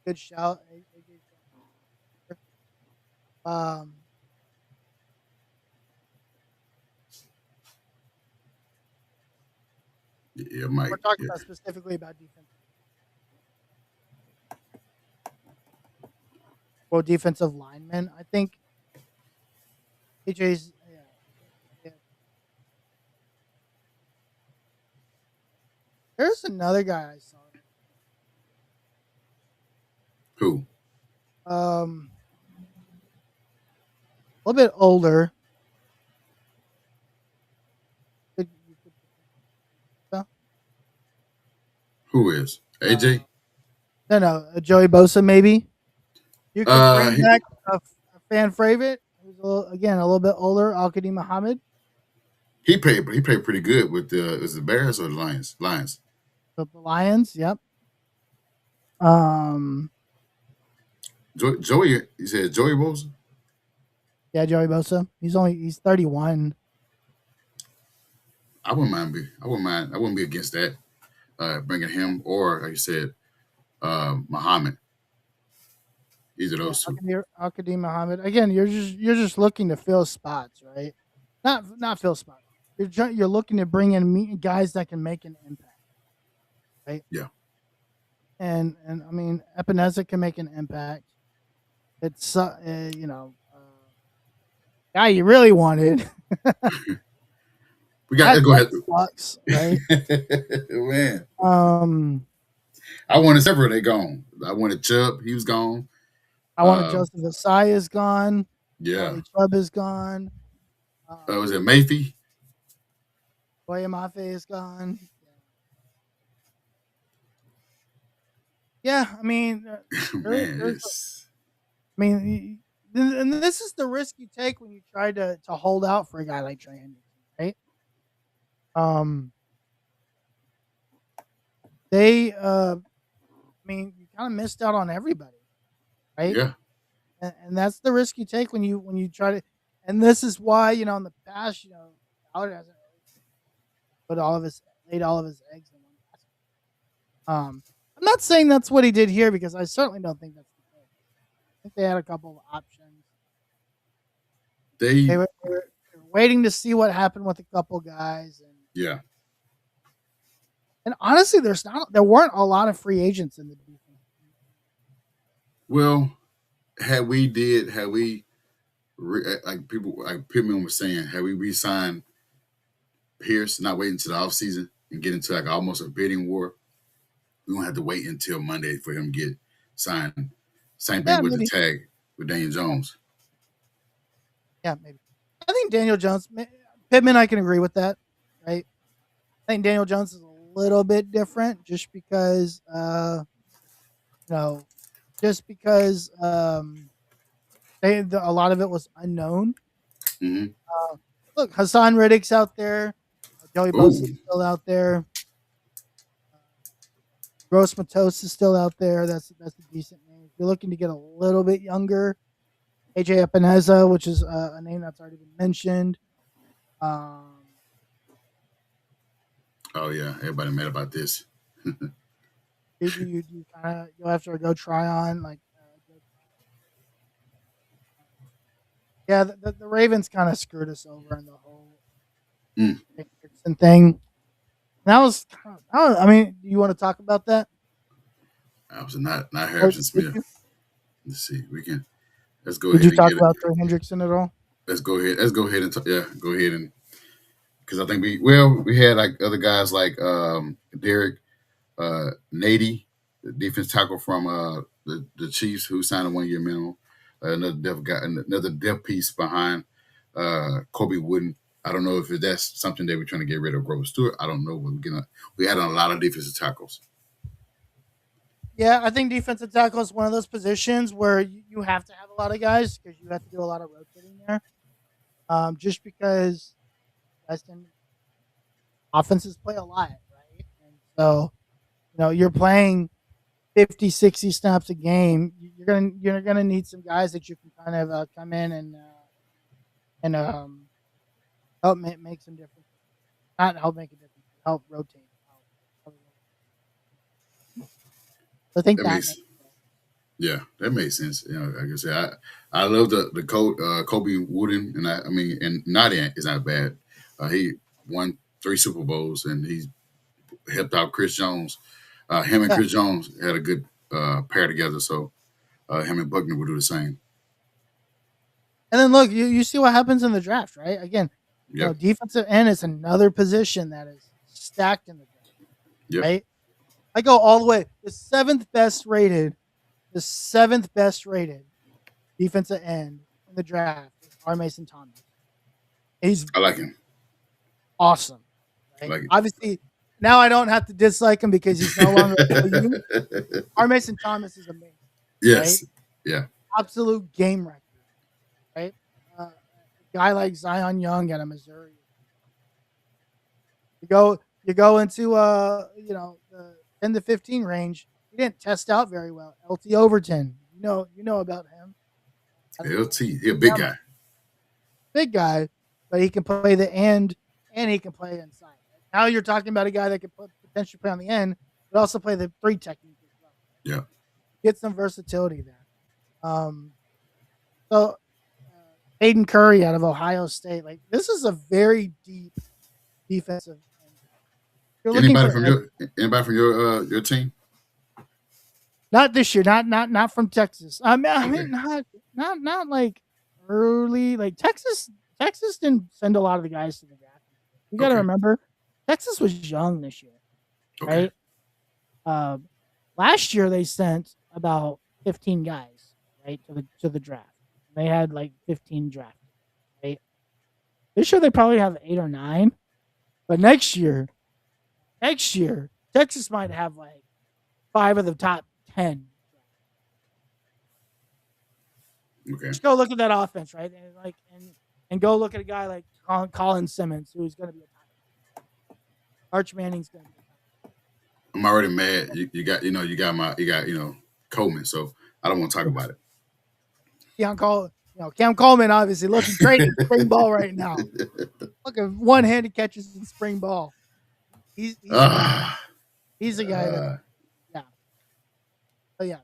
S3: good shout. Um,
S2: Yeah,
S3: we're
S2: Mike.
S3: talking
S2: Yeah.
S3: about specifically about defense. Well, defensive linemen. I think AJ's. Yeah, yeah. There's another guy I saw.
S2: Who?
S3: Um, a little bit older. You could,
S2: Who is
S3: uh,
S2: AJ?
S3: no, Joey Bosa maybe. You could bring
S2: He,
S3: back a fan favorite who's again a little bit older, Al-Qadim Muhammad,
S2: he played pretty good with the is the Bears or the Lions? Lions.
S3: the Lions. Yep. Um,
S2: Joey. You said Joey Bosa.
S3: yeah, Joey Bosa. He's 31.
S2: I wouldn't mind. I wouldn't be against that. Bringing him or like you said, Muhammad. Either of
S3: Yeah,
S2: those two.
S3: Al-Qadim Muhammad. Again, you're just looking to fill spots, right? Not fill spots. You're looking to bring in guys that can make an impact, right?
S2: Yeah.
S3: And I mean, Epineza can make an impact. It's guy you really wanted.
S2: We got
S3: That
S2: to go ahead.
S3: sucks, right?
S2: Man,
S3: Um,
S2: I wanted several. They gone. I wanted Chubb. He was gone.
S3: I wanted
S2: Uh,
S3: Joseph Asai is gone.
S2: yeah.
S3: Bradley Chubb is gone.
S2: Was it Mayfield?
S3: Boye Mafe is gone. Yeah, I mean,
S2: Man,
S3: there's.
S2: it's
S3: I mean, and this is the risk you take when you try to hold out for a guy like Trey Hendrickson, right? Um, I mean, you kind of missed out on everybody, right?
S2: yeah.
S3: And that's the risk you take when you try to. And this is why in the past, Ballard hasn't really put laid all of his eggs in one basket. I'm not saying that's what he did here because I certainly don't think that's the case. I think they had a couple of options.
S2: They
S3: They were waiting to see what happened with a couple guys,
S2: yeah.
S3: and honestly, there weren't a lot of free agents in the defense.
S2: Well, had we like people like Pittman was saying, had we re-signed Pierce, not waiting until the offseason and get into like almost a bidding war, we won't have to wait until Monday for him to get signed. Same thing
S3: Yeah,
S2: with the
S3: maybe.
S2: tag with Daniel Jones.
S3: Yeah, maybe. I think Daniel Jones, Pittman, I can agree with that. Right. I think Daniel Jones is a little bit different, just because, you know, just because a lot of it was unknown.
S2: Mm-hmm.
S3: Look, Hassan Riddick's out there. Joey
S2: Oh,
S3: Bosa's still out there. Gross Matos is still out there. That's a decent name. If you're looking to get a little bit younger, AJ Epineza, which is a name that's already been mentioned. Um,
S2: oh yeah, everybody mad about this.
S3: you kind of you'll have to go try on yeah, the Ravens kind of screwed us over in the whole
S2: Mm.
S3: Dixon thing. That was, I mean, do you want to talk about that?
S2: I was not
S3: Or
S2: Harrison
S3: did
S2: Smith.
S3: you
S2: Let's see. Let's go
S3: did
S2: ahead
S3: you
S2: and
S3: talk
S2: get it.
S3: about Trey Hendrickson at all?
S2: Let's go ahead. Let's go ahead and yeah, go ahead and because I think we had like other guys like Derek Nady, the defense tackle from the Chiefs, who signed a 1 year minimum. Another depth piece behind Kobe Wooden. I don't know if that's something they were trying to get rid of Grover Stewart. I don't know. We had a lot of defensive tackles.
S3: Yeah, I think defensive tackle is one of those positions where you have to have a lot of guys because you have to do a lot of rotating there. Just because guys tend offenses play a lot, right? And so you're playing 50, 60 snaps a game, you're gonna need some guys that you can kind of come in and help make some difference. Not help make a difference, but help rotate. I think
S2: That
S3: that
S2: makes
S3: makes sense.
S2: Yeah, that makes sense. Like I said, I love the Kobe Wooden, and I mean, and Nadia is not bad. He won 3 Super Bowls, and he helped out Chris Jones. Him and
S3: Yeah.
S2: Chris Jones had a good pair together, so him and Buckner will do the same.
S3: And then look, you see what happens in the draft, right? Again,
S2: Yep,
S3: defensive end is another position that is stacked in the draft,
S2: yep,
S3: right? I go all the way. The seventh best rated defensive end in the draft is R. Mason Thomas. He's
S2: I like him.
S3: awesome,
S2: I
S3: right?
S2: like
S3: Obviously, now I don't have to dislike him because he's no longer at OU.
S2: it.
S3: R. Mason Thomas is amazing, right?
S2: Yes, yeah,
S3: Absolute game record, right? A guy like Zion Young out of Missouri. You go into the 10 to 15 range. He didn't test out very well. LT Overton, you know about him.
S2: LT, he a big guy.
S3: Big guy, but he can play the end and he can play inside. Now you're talking about a guy that can potentially play on the end, but also play the 3 technique as well.
S2: Yeah,
S3: Get some versatility there. So Aiden Curry out of Ohio State, like this is a very deep defensive end. You're looking
S2: anybody
S3: for
S2: from your team?
S3: not this year, not from Texas. I
S2: Okay,
S3: mean, not like early. Like Texas didn't send a lot of the guys to the draft. You got to
S2: okay,
S3: remember, Texas was young this year,
S2: okay,
S3: right? Last year they sent about 15 guys, right, to the draft. They had like 15 drafted, right? This year they probably have 8 or 9, but next year, Texas might have like 5 of the top 10.
S2: okay.
S3: Just go look at that offense, right? And go look at a guy like Colin Simmons, who's going to be a top. Arch Manning's going to be a top.
S2: I'm already mad. You got Coleman, so I don't want to talk about it.
S3: Cam Coleman obviously looking great in spring ball right now. Looking one-handed catches in spring ball. He's a guy.
S2: Ah,
S3: He's a guy that
S2: uh,
S3: yeah. So yeah.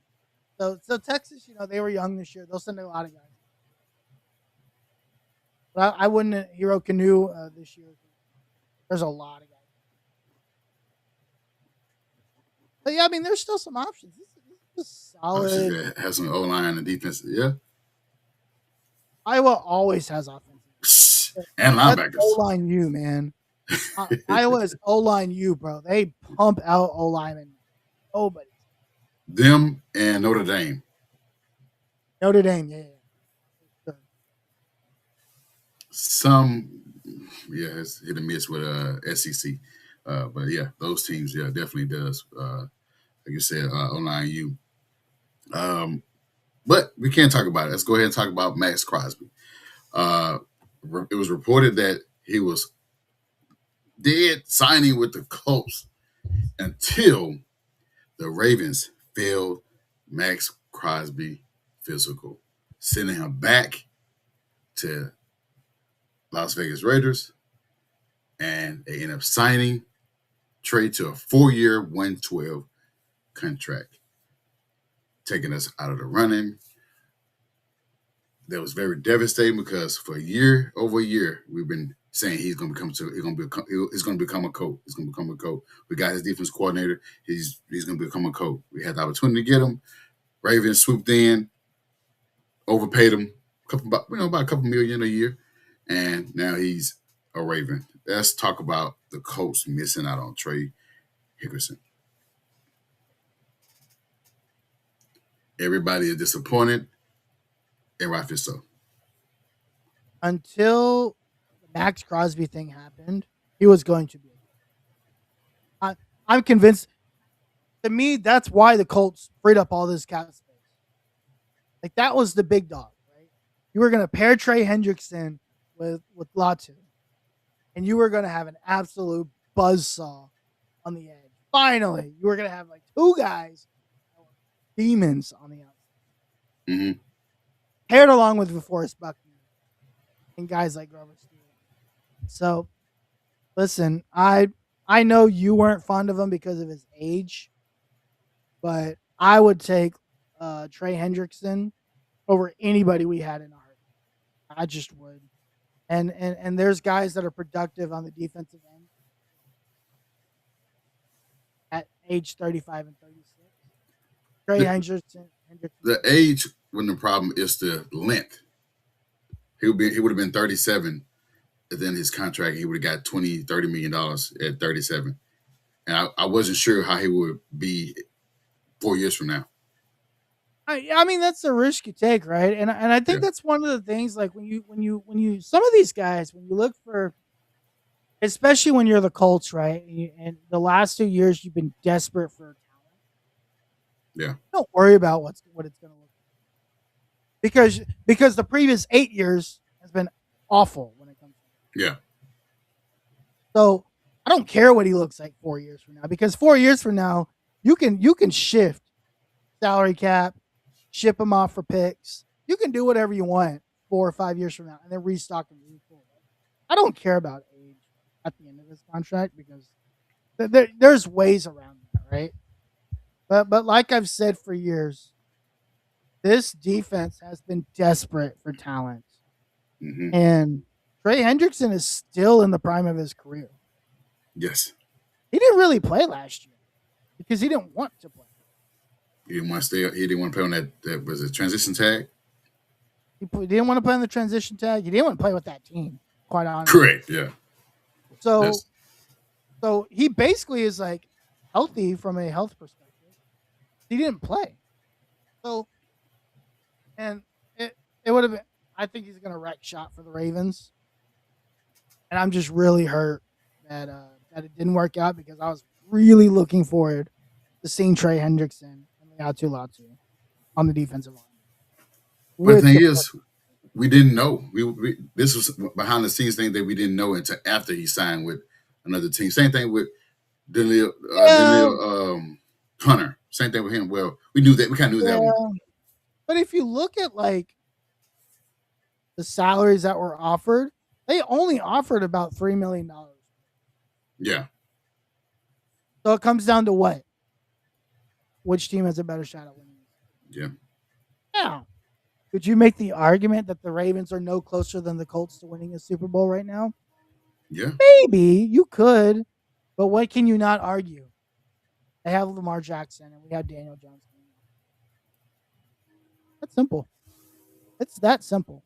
S3: So Texas, they were young this year. They'll send a lot of guys. But I wouldn't hero canoe this year. There's a lot of guys. But yeah, I mean, there's still some options. This is a solid.
S2: has some O line and defense. Yeah,
S3: Iowa always has offense.
S2: and
S3: That's
S2: linebackers.
S3: O line U, man. Iowa is O line U, bro. They pump out O linemen. Nobody.
S2: Them and Notre Dame.
S3: Notre Dame, yeah. Sure.
S2: Some, it's hit and miss with SEC. But yeah, those teams, definitely does. Like you said, online U. But we can't talk about it. Let's go ahead and talk about Max Crosby. It was reported that he was dead signing with the Colts until the Ravens failed Max Crosby physical, sending him back to Las Vegas Raiders, and they end up signing trade to a 4-year, 112 contract, taking us out of the running. That was very devastating because for over a year, we've been saying he's going to become a coach. He's going to become a coach. We got his defense coordinator. He's going to become a coach. We had the opportunity to get him. Ravens swooped in, overpaid him about a couple million a year, and now he's a Raven. Let's talk about the Colts missing out on Trey Hickerson. Everybody is disappointed, and rightfully so.
S3: Until the Max Crosby thing happened, he was going to be. I'm convinced. To me, that's why the Colts freed up all this cap space. Like that was the big dog, right? You were going to pair Trey Hendrickson with Latu, and you were going to have an absolute buzzsaw on the edge. Finally, you were going to have like 2 guys that were demons on the outside,
S2: Hmm.
S3: paired along with DeForest Buckner and guys like Grover Stewart. So listen, I know you weren't fond of him because of his age, but I would take Trey Hendrickson over anybody we had in our. I just would. And there's guys that are productive on the defensive end at age 35 and 36. Trey
S2: The,
S3: Hendrickson.
S2: the age when the problem is the length. He would have been 37, and then his contract he would have got 20-30 million dollars at 37. And I wasn't sure how he would be 4 years from now.
S3: I mean that's a risk you take, right? And I
S2: Yeah.
S3: think that's one of the things. Like when you some of these guys, when you look for, especially when you're the Colts, right? And the last 2 years you've been desperate for talent.
S2: Yeah.
S3: Don't worry about what it's going to look like because the previous 8 years has been awful when it comes to.
S2: Yeah.
S3: So I don't care what he looks like 4 years from now, because 4 years from now you can shift salary cap, ship him off for picks. You can do whatever you want 4 or 5 years from now, and then restock and refill. I don't care about age at the end of this contract because there's ways around that, right? But like I've said for years, this defense has been desperate for talent,
S2: Hmm.
S3: and Trey Hendrickson is still in the prime of his career.
S2: Yes.
S3: He didn't really play last year because he didn't want to play.
S2: He didn't want to stay. He didn't want to play on that was a transition tag.
S3: He didn't want to play on the transition tag. He didn't want to play with that team, quite honestly.
S2: Correct. Yeah.
S3: So,
S2: That's,
S3: so he basically is like healthy from a health perspective. He didn't play. So, and it would have been. I think he's going to wreck shop for the Ravens, and I'm just really hurt that it didn't work out because I was really looking forward to seeing Trey Hendrickson and Latu Latu on the defensive line.
S2: but the thing is, we didn't know. This was behind the scenes thing that we didn't know until after he signed with another team. Same thing with Daniel Hunter. Same thing with him. Well, we knew that. We kind of knew that one.
S3: But if you look at like the salaries that were offered, they only offered about $3 million.
S2: Yeah.
S3: So it comes down to what? Which team has a better shot at winning?
S2: Yeah.
S3: Now, could you make the argument that the Ravens are no closer than the Colts to winning a Super Bowl right now?
S2: Yeah.
S3: Maybe you could, but what can you not argue? They have Lamar Jackson and we have Daniel Jones. That's simple. It's that simple,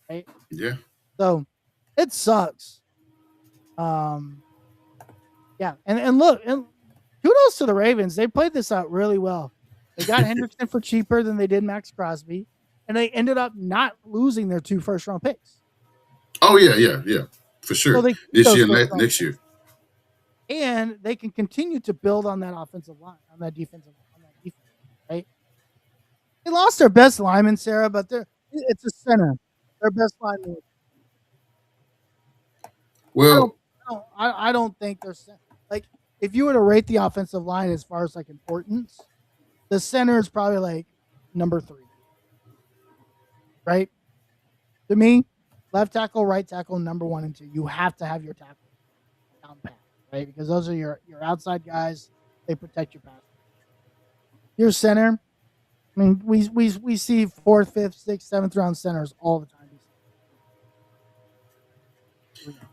S3: right?
S2: Yeah.
S3: So it sucks. Yeah, and look, and kudos to the Ravens. They played this out really well. They got Hendrickson for cheaper than they did Max Crosby, and they ended up not losing their 2 first-round picks.
S2: Oh yeah, for sure.
S3: So
S2: This year, next year,
S3: and they can continue to build on that offensive line, on that defense, right? They lost their best lineman, Sarah, but it's a center. Their best lineman.
S2: well,
S3: I don't think they're like, if you were to rate the offensive line as far as like importance, the center is probably like number 3, right? To me, left tackle, right tackle, number 1 and 2. You have to have your tackle down pat, right? Because those are your outside guys. They protect your pass. Your center. I mean, we see 4th, 5th, 6th, 7th round centers all the time.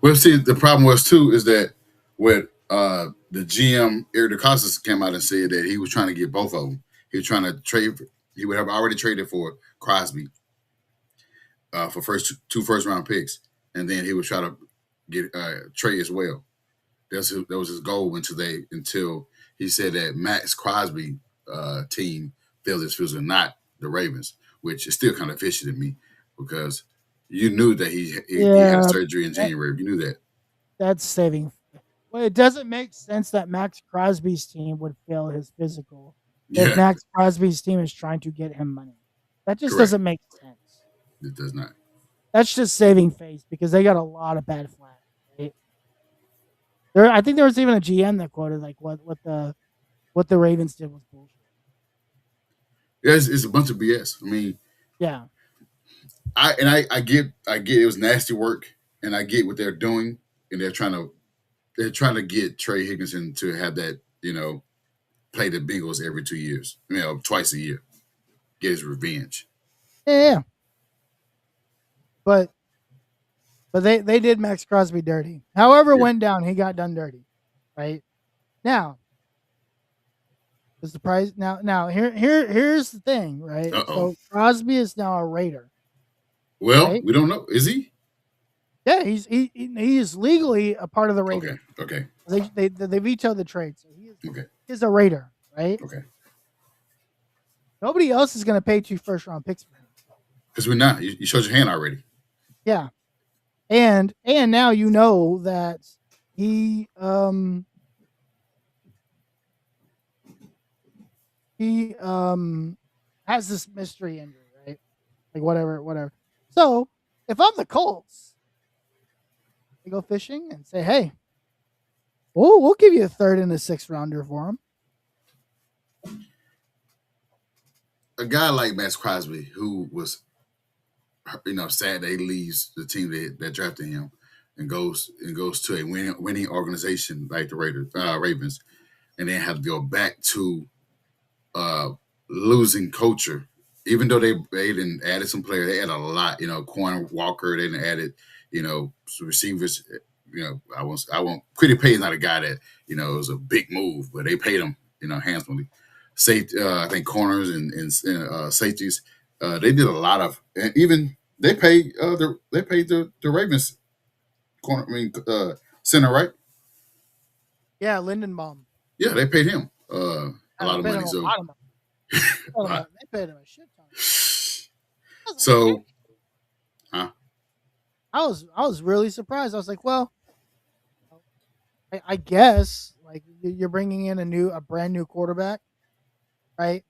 S2: well, see, the problem was too is that when the GM Eric DeCosta came out and said that he was trying to get both of them. He was trying to trade. He would have already traded for Crosby for two first round picks, and then he would try to get Trey as well. That was his goal until he said that Max Crosby team felt this was not the Ravens, which is still kind of fishy to me because you knew that he had surgery in January. You knew that.
S3: That's saving. Well, it doesn't make sense that Max Crosby's team would fail his physical if Max Crosby's team is trying to get him money. That just doesn't make sense.
S2: It does not.
S3: That's just saving face because they got a lot of bad flat. Right? I think there was even a GM that quoted like what the Ravens did was bullshit.
S2: Yeah, it's a bunch of BS. I mean,
S3: Yeah.
S2: I get it was nasty work, and I get what they're doing, and they're trying to get Trey Higginson to have that, play the Bengals every 2 years, twice a year, get his revenge.
S3: Yeah. Yeah. But they did Max Crosby dirty. However it
S2: Yeah.
S3: went down, he got done dirty. Right? Now, is the price now here's the thing, right?
S2: Uh-oh.
S3: So Crosby is now a Raider,
S2: Well,
S3: right?
S2: we don't know. Is he?
S3: Yeah, he is legally a part of the
S2: Okay.
S3: Raiders.
S2: Okay.
S3: They vetoed the trade, so
S2: Okay.
S3: he is a Raider, right?
S2: Okay.
S3: Nobody else is going to pay 2 first-round picks for him.
S2: Because we're not. You showed your hand already.
S3: Yeah, and now you know that he has this mystery injury, right? Like whatever. So if I'm the Colts, I go fishing and say, hey, we'll give you a third and a sixth rounder for him.
S2: A guy like Max Crosby, who was, sad that he leaves the team that drafted him and goes to a winning organization like the Ravens, and then have to go back to uh, losing culture. Even though they didn't added some players, they added a lot. Corn Walker, they didn't added, some receivers. I won't. Quiddy Pay's not a guy that it was a big move, but they paid him, handsomely. Safety, I think corners and safeties. They did a lot of, and even they paid the Ravens corner. I mean, center, right?
S3: Yeah, Lindenbaum.
S2: Yeah, they paid him a
S3: They
S2: lot of
S3: paid him
S2: money.
S3: a
S2: So,
S3: lot of money. They paid him a shit ton.
S2: so, huh?
S3: I was really surprised. I was like, well, I guess like you're bringing in a brand new quarterback, right?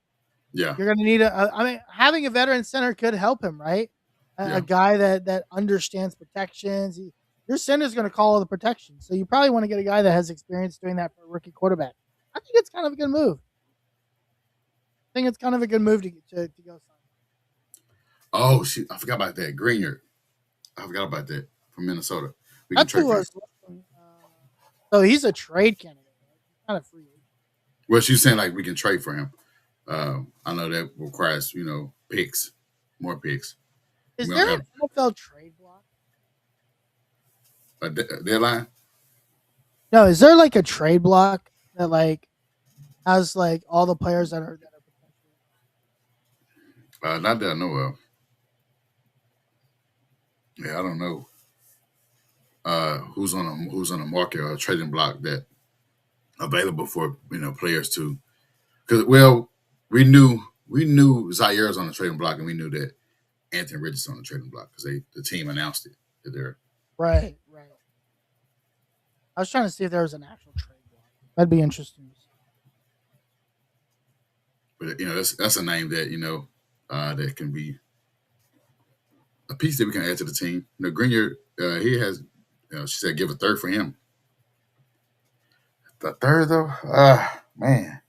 S2: Yeah,
S3: You're going to need I mean, having a veteran center could help him, right? A
S2: yeah.
S3: guy that understands protections. Your center's going to call all the protections, so you probably want to get a guy that has experience doing that for a rookie quarterback. I think it's kind of a good move. I think it's kind of a good move to go sign.
S2: Oh shoot, I forgot about that. Greenyard. I forgot about that from Minnesota. We can
S3: That's
S2: trade
S3: who
S2: for him.
S3: was. So he's a trade candidate. Right? He's kind of free.
S2: Well, she's saying like we can trade for him. I know that requires picks, more picks.
S3: Is
S2: We
S3: there
S2: don't
S3: an NFL trade block?
S2: have a deadline.
S3: No, is there like a trade block that like has like all the players that are potential?
S2: Not that I know of. Yeah, I don't know. Who's on the market or a trading block that available for players to? Because we knew Zaire's on the trading block, and we knew that Anthony Richardson on the trading block because the team announced it that they're.
S3: Right. I was trying to see if there was an actual trade block. That'd be interesting.
S2: But that's a name that that can be a piece that we can add to the team. Grenier, he has. She said give a third for him. The third though, man,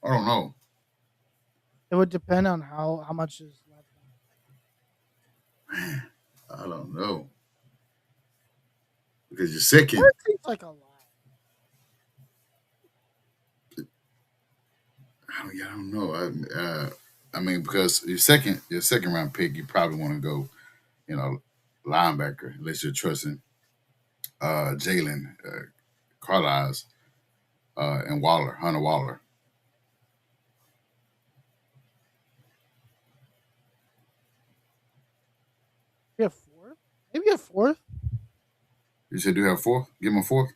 S2: I don't know.
S3: It would depend on how much is left.
S2: Man, I don't know because your second.
S3: It seems like a lot.
S2: I don't know. I mean, because your second round pick, you probably want to go, linebacker, unless you're trusting Jalen, Carlisle, and Hunter Waller.
S3: Maybe a fourth. Maybe a fourth.
S2: You said do you have a fourth? Give him a fourth.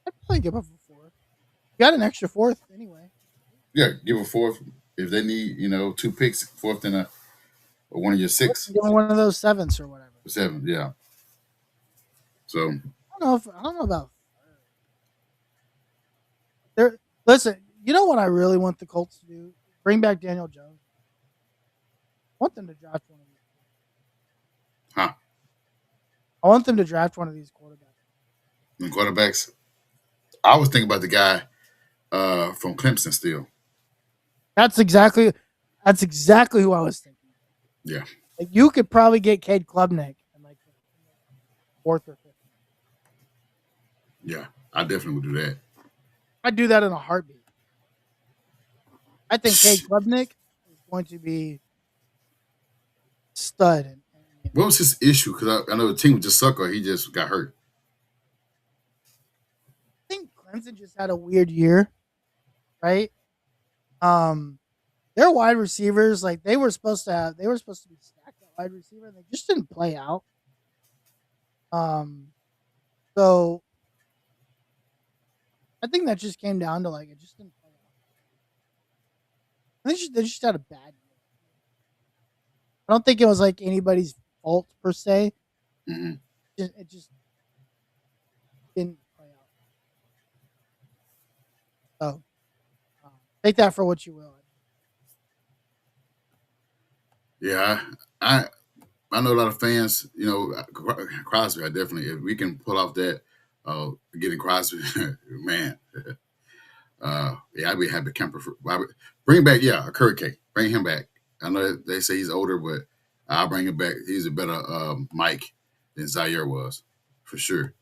S3: I'd probably give up a fourth. You got an extra fourth anyway.
S2: Yeah, give a fourth if they need, 2 picks, fourth and or one of your six.
S3: Give them one of those sevenths or whatever.
S2: 7, yeah. So
S3: I don't know about there. Listen, you know what I really want the Colts to do? Bring back Daniel Jones. I want them to draft one of these.
S2: Huh?
S3: I want them to draft one of these quarterbacks.
S2: And quarterbacks, I was thinking about the guy from Clemson still.
S3: That's exactly. That's exactly who I was thinking.
S2: Yeah,
S3: Like you could probably get Cade Klubnik in like the fourth or fifth.
S2: yeah, I definitely would do that.
S3: I'd do that in a heartbeat. I think Cade Klubnik is going to be stud.
S2: What was his issue? Because I know the team just suck or he just got hurt.
S3: I think Clemson just had a weird year, right? Their wide receivers, like they were supposed to be stacked at wide receiver, and they just didn't play out. So I think that just came down to like it just didn't play out. They just had a bad year. I don't think it was like anybody's fault per se.
S2: Mm-hmm.
S3: It just didn't play out. So take that for what you will.
S2: Yeah, I know a lot of fans. You know, Crosby. I definitely, if we can pull off that, getting Crosby, man. Yeah, I'd be happy. Camper bring back, a Kurt K. Bring him back. I know they say he's older, but I'll bring him back. He's a better Mike than Zaire was, for sure.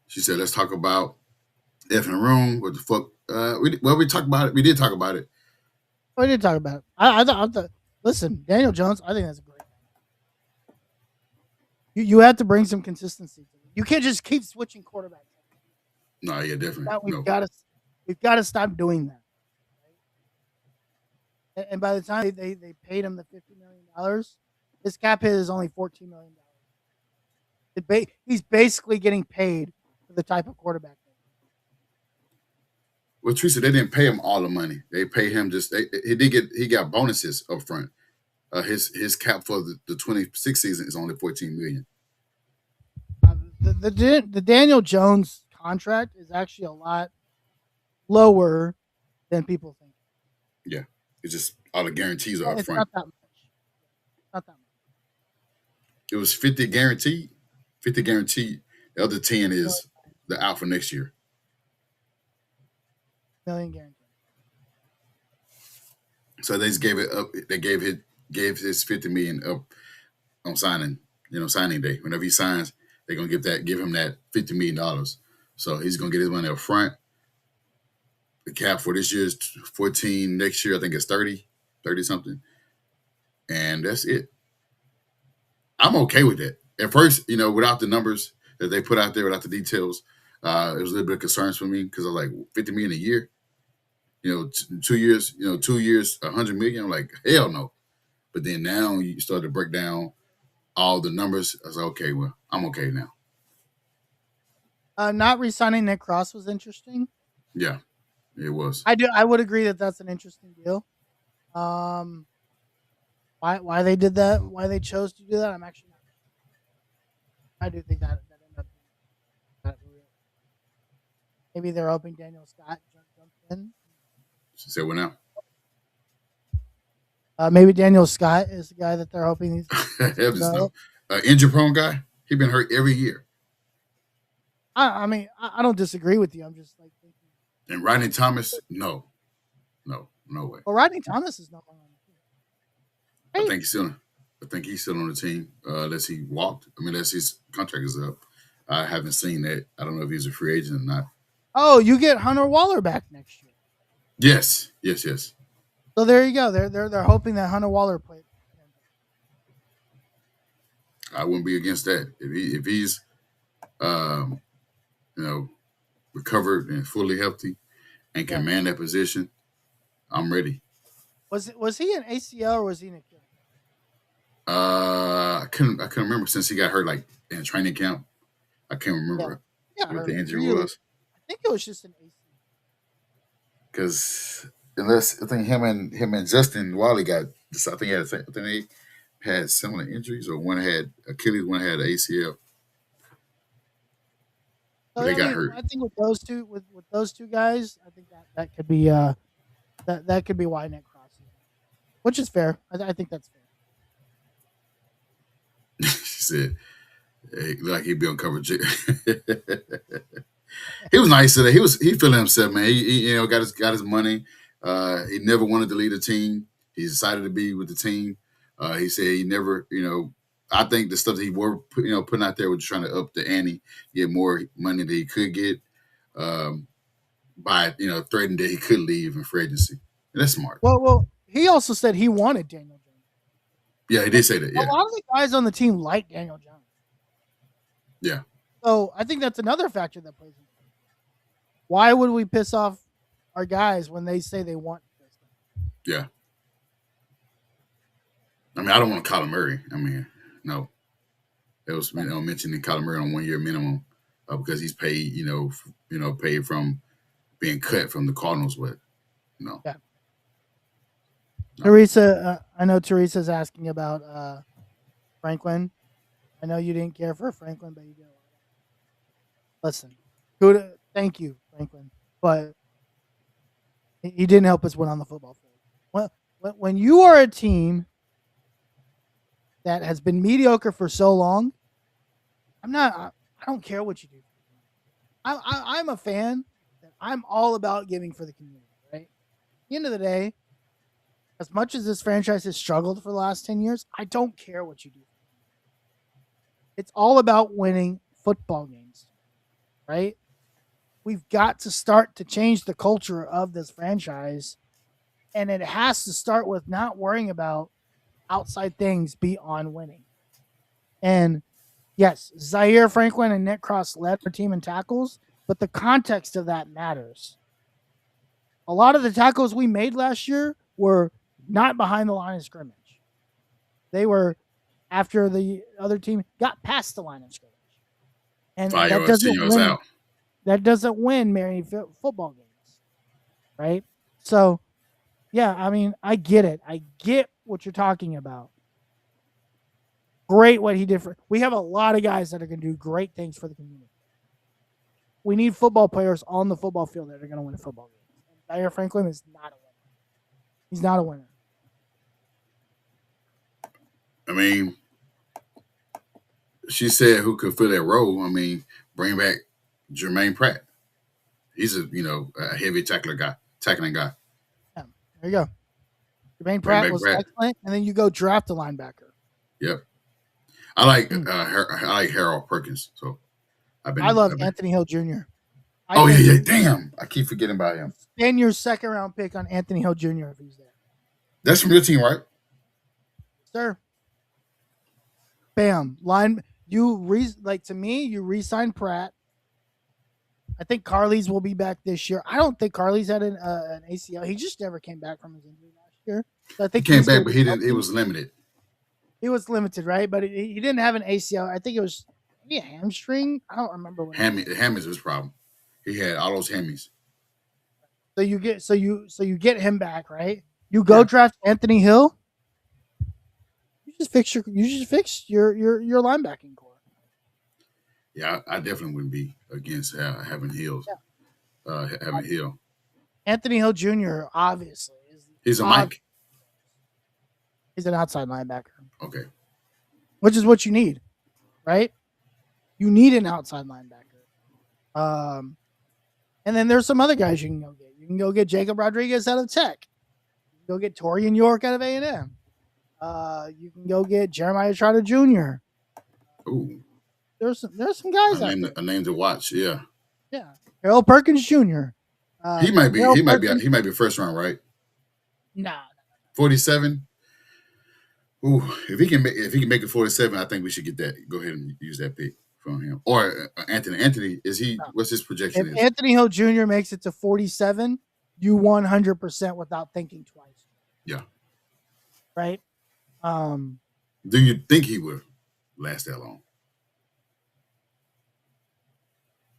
S2: She said, "Let's talk about F in the room. What the fuck? We talked about it. We did talk about it.
S3: We did talk about it. I thought. Listen, Daniel Jones. I think that's a great. You have to bring some consistency to it. You can't just keep switching quarterbacks.
S2: No, yeah, definitely.
S3: We've got to stop doing that. Right? And by the time they paid him the $50 million, his cap hit is only $14 million. He's basically getting paid for the type of quarterback.
S2: Well, Teresa, they didn't pay him all the money. They pay him he got bonuses up front. His cap for the 26 season is only $14 million.
S3: The Daniel Jones contract is actually a lot lower than people think.
S2: Yeah, it's just all the guarantees are up front.
S3: Not that much. Not that much.
S2: It was 50 guaranteed. 50 guaranteed. The other 10 is the out for next year.
S3: Million guaranteed.
S2: So they just gave it up. They gave his 50 million up on signing day. Whenever he signs, they're gonna give him that $50 million. So he's gonna get his money up front. The cap for this year is 14. Next year, I think it's 30 something. And that's it. I'm okay with that. At first, without the numbers that they put out there, without the details, it was a little bit of concerns for me because I was like, $50 million a year. 2 years, 2 years, $100 million. I'm like, hell no. But then now you start to break down all the numbers. I was like, okay, well, I'm okay now.
S3: Not re-signing Nick Cross was interesting.
S2: Yeah, it was.
S3: I would agree that that's an interesting deal. Why they did that? Why they chose to do that? I'm actually not. I do think that ended up being real. Maybe they're hoping Daniel Scott jumped in.
S2: She said, "What now?"
S3: Maybe Daniel Scott is the guy that they're hoping he's
S2: injury prone guy. He's been hurt every year.
S3: I mean, I don't disagree with you. I'm just like thinking.
S2: And Rodney Thomas, no way.
S3: Well, Rodney Thomas is no longer on the team.
S2: Right? I think he's still on the team. Unless he walked. I mean, unless his contract is up. I haven't seen that. I don't know if he's a free agent or not.
S3: Oh, you get Hunter Waller back next year.
S2: Yes.
S3: So there you go. They're hoping that Hunter Waller plays.
S2: I wouldn't be against that if he's recovered and fully healthy and can man that position. I'm ready.
S3: Was he an ACL or was he an Achilles?
S2: I couldn't remember since he got hurt like in training camp. I can't remember what the injury was.
S3: I think it was just an ACL.
S2: Because I think him and Justin Wally got this. I think they had similar injuries, or one had Achilles, one had ACL. But they got hurt.
S3: I think with those two guys, I think that could be that could be why Nick Cross, which is fair. I think that's fair.
S2: She said, "Hey, like he'd be on coverage." He was nice today. He feeling himself, man. He got his money. He never wanted to lead a team. He's excited to be with the team. He said he never, I think the stuff that he were, putting out there was trying to up the ante, get more money that he could get by, threatening that he could leave in free agency. And that's smart.
S3: Well, he also said he wanted Daniel Jones.
S2: Yeah, he did say that.
S3: A
S2: Yeah,
S3: lot of the guys on the team like Daniel Jones.
S2: yeah.
S3: So I think that's another factor that plays into it. Why would we piss off our guys when they say they want this?
S2: Yeah. I mean, I don't want Kyler Murray. I mean, no. It was mentioning Kyler Murray on 1 year minimum because he's paid, paid from being cut from the Cardinals. But no.
S3: Yeah.
S2: No.
S3: Teresa, I know Teresa's asking about Franklin. I know you didn't care for Franklin, but you did. Listen, thank you, Franklin, but he didn't help us win on the football field. When you are a team that has been mediocre for so long, I don't care what you do. I'm a fan. I'm all about giving for the community, right? At the end of the day, as much as this franchise has struggled for the last 10 years, I don't care what you do. It's all about winning football games, right? We've got to start to change the culture of this franchise, and it has to start with not worrying about outside things beyond winning. And yes, Zaire Franklin and Nick Cross led our team in tackles, but the context of that matters. A lot of the tackles we made last year were not behind the line of scrimmage. They were after the other team got past the line of scrimmage. And that doesn't win many football games, right? So, yeah, I mean, I get it. I get what you're talking about. Great what he did we have a lot of guys that are going to do great things for the community. We need football players on the football field that are going to win football games. And Zaire Franklin is not a winner. He's not a winner.
S2: I mean, she said who could fill that role. I mean, bring back Jermaine Pratt. He's a heavy tackling guy.
S3: Yeah, there you go. Jermaine Pratt was excellent, and then you go draft a linebacker.
S2: Yep. I like Harold Perkins. So
S3: I love Anthony Hill Jr.
S2: Yeah. Damn. I keep forgetting about him.
S3: Spend your second round pick on Anthony Hill Jr. if he's there.
S2: That's from your team, right?
S3: Sir. Bam. To me, you re-sign Pratt. I think Carly's will be back this year. I don't think Carly's had an ACL. He just never came back from his injury last year. So I think
S2: he came back, but it was limited.
S3: He was limited, right? But he didn't have an ACL. I think it was maybe a hamstring. I don't remember what.
S2: Hammies was his problem. He had all those hammies.
S3: So you get him back, right? You go draft Anthony Hill. You just fix your linebacking core.
S2: Yeah, I definitely wouldn't be against having Hills. Yeah. Having Hill.
S3: Anthony Hill Jr. obviously
S2: he's a Mike.
S3: He's an outside linebacker.
S2: Okay.
S3: Which is what you need, right? You need an outside linebacker. And then there's some other guys you can go get. You can go get Jacob Rodriguez out of Tech. You can go get Torian York out of A&M. You can go get Jeremiah Trotter Jr.
S2: Ooh.
S3: There's some guys out there.
S2: A name to watch, yeah.
S3: Yeah. Harold Perkins Jr.
S2: He might be first round, right?
S3: Nah.
S2: 47. Ooh, if he can make it 47, I think we should get that. Go ahead and use that pick from him. Or Anthony. Anthony, is he? No. What's his projection?
S3: If Anthony Hill Jr. makes it to 47, you 100% without thinking twice.
S2: Yeah.
S3: Right.
S2: Do you think he will last that long?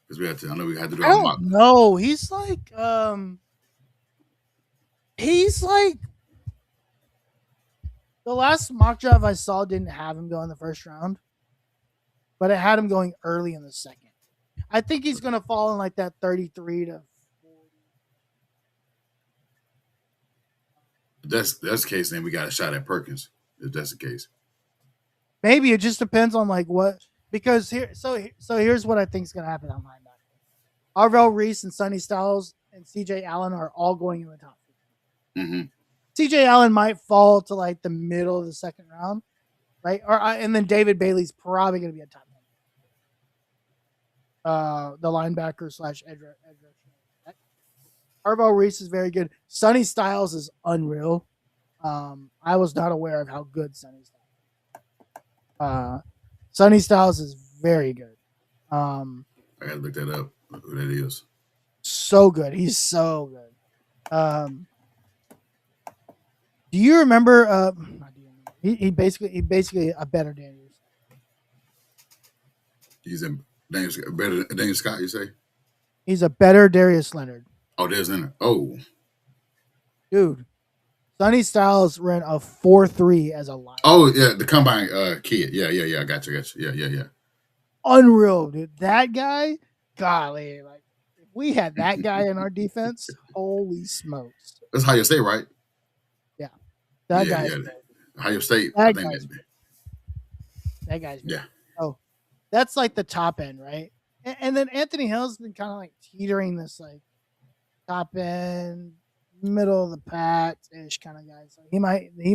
S2: Because I know we had to do.
S3: I don't know. He's like the last mock draft I saw didn't have him go in the first round, but it had him going early in the second. I think he's going to fall in like that 33 to 40.
S2: If that's the case, then we got a shot at Perkins. If that's the case,
S3: maybe it just depends on like what. Because here's what I think is going to happen on linebacker. Arvell Reese and Sonny Styles and CJ Allen are all going in the top 50.
S2: Mm-hmm.
S3: CJ Allen might fall to like the middle of the second round, right? And then David Bailey's probably going to be a top 10. The linebacker slash edge rusher. Arvo Reese is very good. Sonny Styles is unreal. I was not aware of how good Sonny Styles. Sonny Styles is very good.
S2: I gotta look that up. Who that is?
S3: So good. He's so good. Do you remember? He basically a better Daniels.
S2: He's in better than Daniel Scott. You say?
S3: He's a better Darius Leonard.
S2: Oh, there's in it. Oh,
S3: dude. Sonny Styles ran a 4.3 as a line.
S2: Oh yeah, the combine kid. Yeah. I got you. Yeah.
S3: Unreal, dude. That guy, golly, like if we had that guy in our defense, holy smokes.
S2: That's Ohio State, right?
S3: Yeah. That
S2: yeah,
S3: guy's
S2: yeah.
S3: great.
S2: Ohio State.
S3: That
S2: I think
S3: that guy's great.
S2: Yeah.
S3: Oh, that's like the top end, right? And then Anthony Hill's been kind of like teetering this like top end, middle of the pack ish kind of guy. So he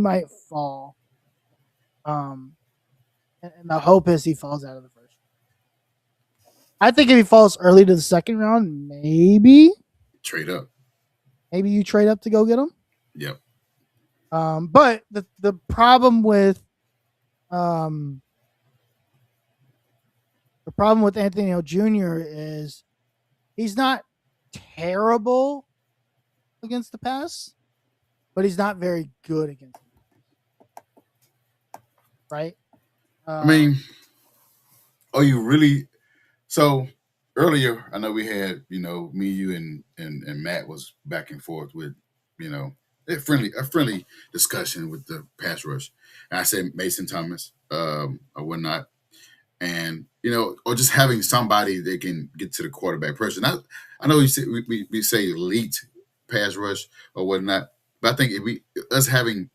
S3: might fall. And the hope is he falls out of the first. I think if he falls early to the second round, maybe
S2: trade up.
S3: Maybe you trade up to go get him.
S2: Yep.
S3: But the problem with Anthony Hill Jr. is he's not terrible against the pass, but he's not very good against the pass. Right?
S2: I mean, are you really? So earlier, I know we had, me, you, and Matt was back and forth with, a friendly discussion with the pass rush. And I said Mason Thomas, or whatnot, and or just having somebody that can get to the quarterback pressure. And I know we say elite pass rush or whatnot, but I think us having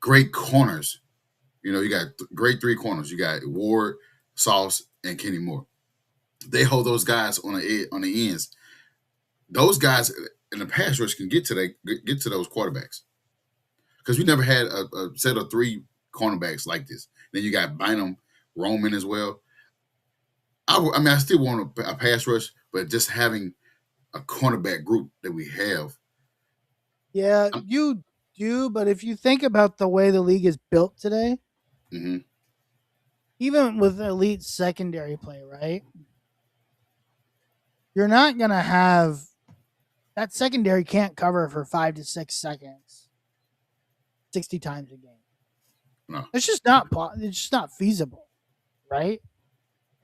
S2: great corners. You got great three corners. You got Ward, Sauce, and Kenny Moore. They hold those guys on the ends. Those guys in the pass rush can get to those quarterbacks because we never had a set of three cornerbacks like this. Then you got Bynum, Roman as well. I still want a pass rush, but just having a cornerback group that we have.
S3: Yeah, you do, but if you think about the way the league is built today,
S2: mm-hmm.
S3: even with elite secondary play, right? You're not going to have that secondary can't cover for 5 to 6 seconds 60 times a game.
S2: No.
S3: It's just not feasible, right?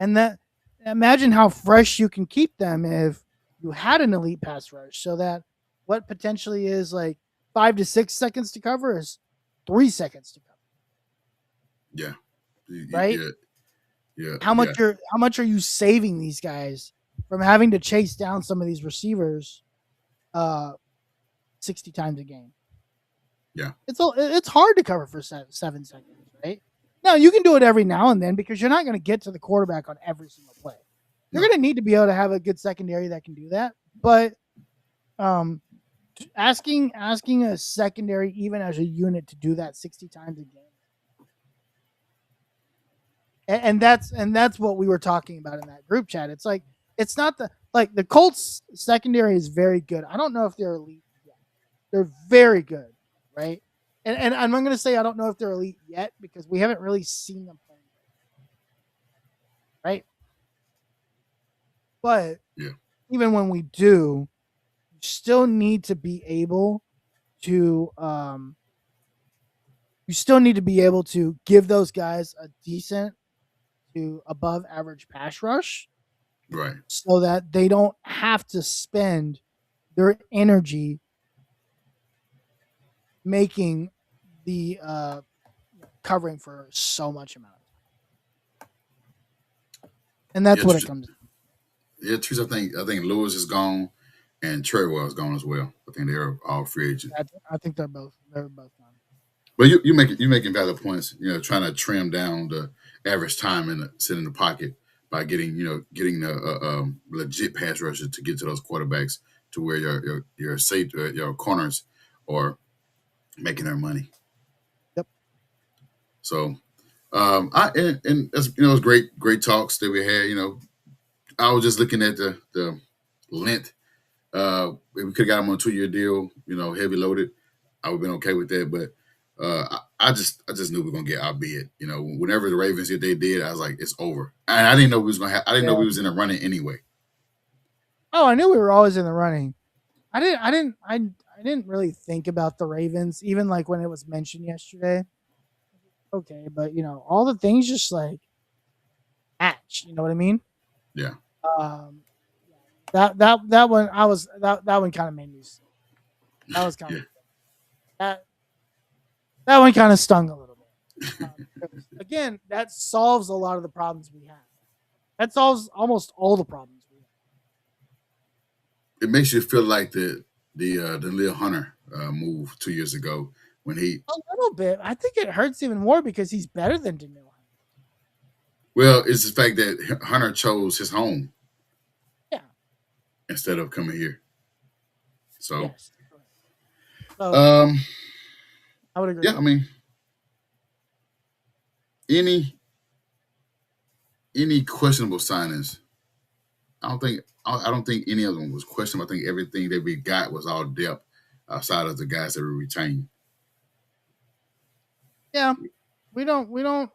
S3: And that imagine how fresh you can keep them if you had an elite pass rush so that what potentially is like 5 to 6 seconds to cover is 3 seconds to cover.
S2: Yeah.
S3: Right?
S2: Yeah.
S3: How much are you saving these guys from having to chase down some of these receivers 60 times a game?
S2: Yeah.
S3: It's hard to cover for 7 seconds, right? Now, you can do it every now and then because you're not going to get to the quarterback on every single play. You're going to need to be able to have a good secondary that can do that. But asking a secondary, even as a unit, to do that 60 times a game. And that's what we were talking about in that group chat. It's like it's not the Colts secondary is very good. I don't know if they're elite yet. They're very good, right? And I'm not going to say I don't know if they're elite yet because we haven't really seen them play, right? But even when we do, you still need to be able to give those guys a decent to above average pass rush,
S2: right?
S3: So that they don't have to spend their energy making the covering for so much amount of time. And that's what it comes to.
S2: Yeah, Trees, I think Lewis is gone and Treadwell is gone as well. I think they're all free agents.
S3: I think they're both gone.
S2: But you're making valid points, trying to trim down the average time and sit in the pocket by getting the legit pass rusher to get to those quarterbacks to where your safe your corners or making their money.
S3: Yep.
S2: So and that's, it's great talks that we had. I was just looking at the length. If we could have got him on a 2-year deal, heavy loaded, I would have been okay with that. But I just knew we were gonna get our bid. Whenever the Ravens did they did, I was like, it's over. And I didn't know we was gonna have. I didn't know
S3: Yeah.
S2: we was in the running anyway.
S3: Oh, I knew we were always in the running. I didn't really think about the Ravens, even like when it was mentioned yesterday. Okay, but all the things just like match. You know what I mean?
S2: Yeah,
S3: Um, that one that one kind of made me sick. That was kind
S2: yeah,
S3: of that that one kind of stung a little bit. 'Cause, again, that solves a lot of the problems we have. That solves almost all the problems we have.
S2: it makes you feel like the Lil Hunter move 2 years ago when he.
S3: A little bit. I think it hurts even more because he's better than Daniil.
S2: Well, it's the fact that Hunter chose his home
S3: Yeah.
S2: instead of coming here. So,
S3: Yes. So
S2: um,
S3: I would agree.
S2: yeah, I mean, any questionable signings, I don't think any of them was questionable. I think everything that we got was all depth outside of the guys that we retained.
S3: Yeah. We don't we don't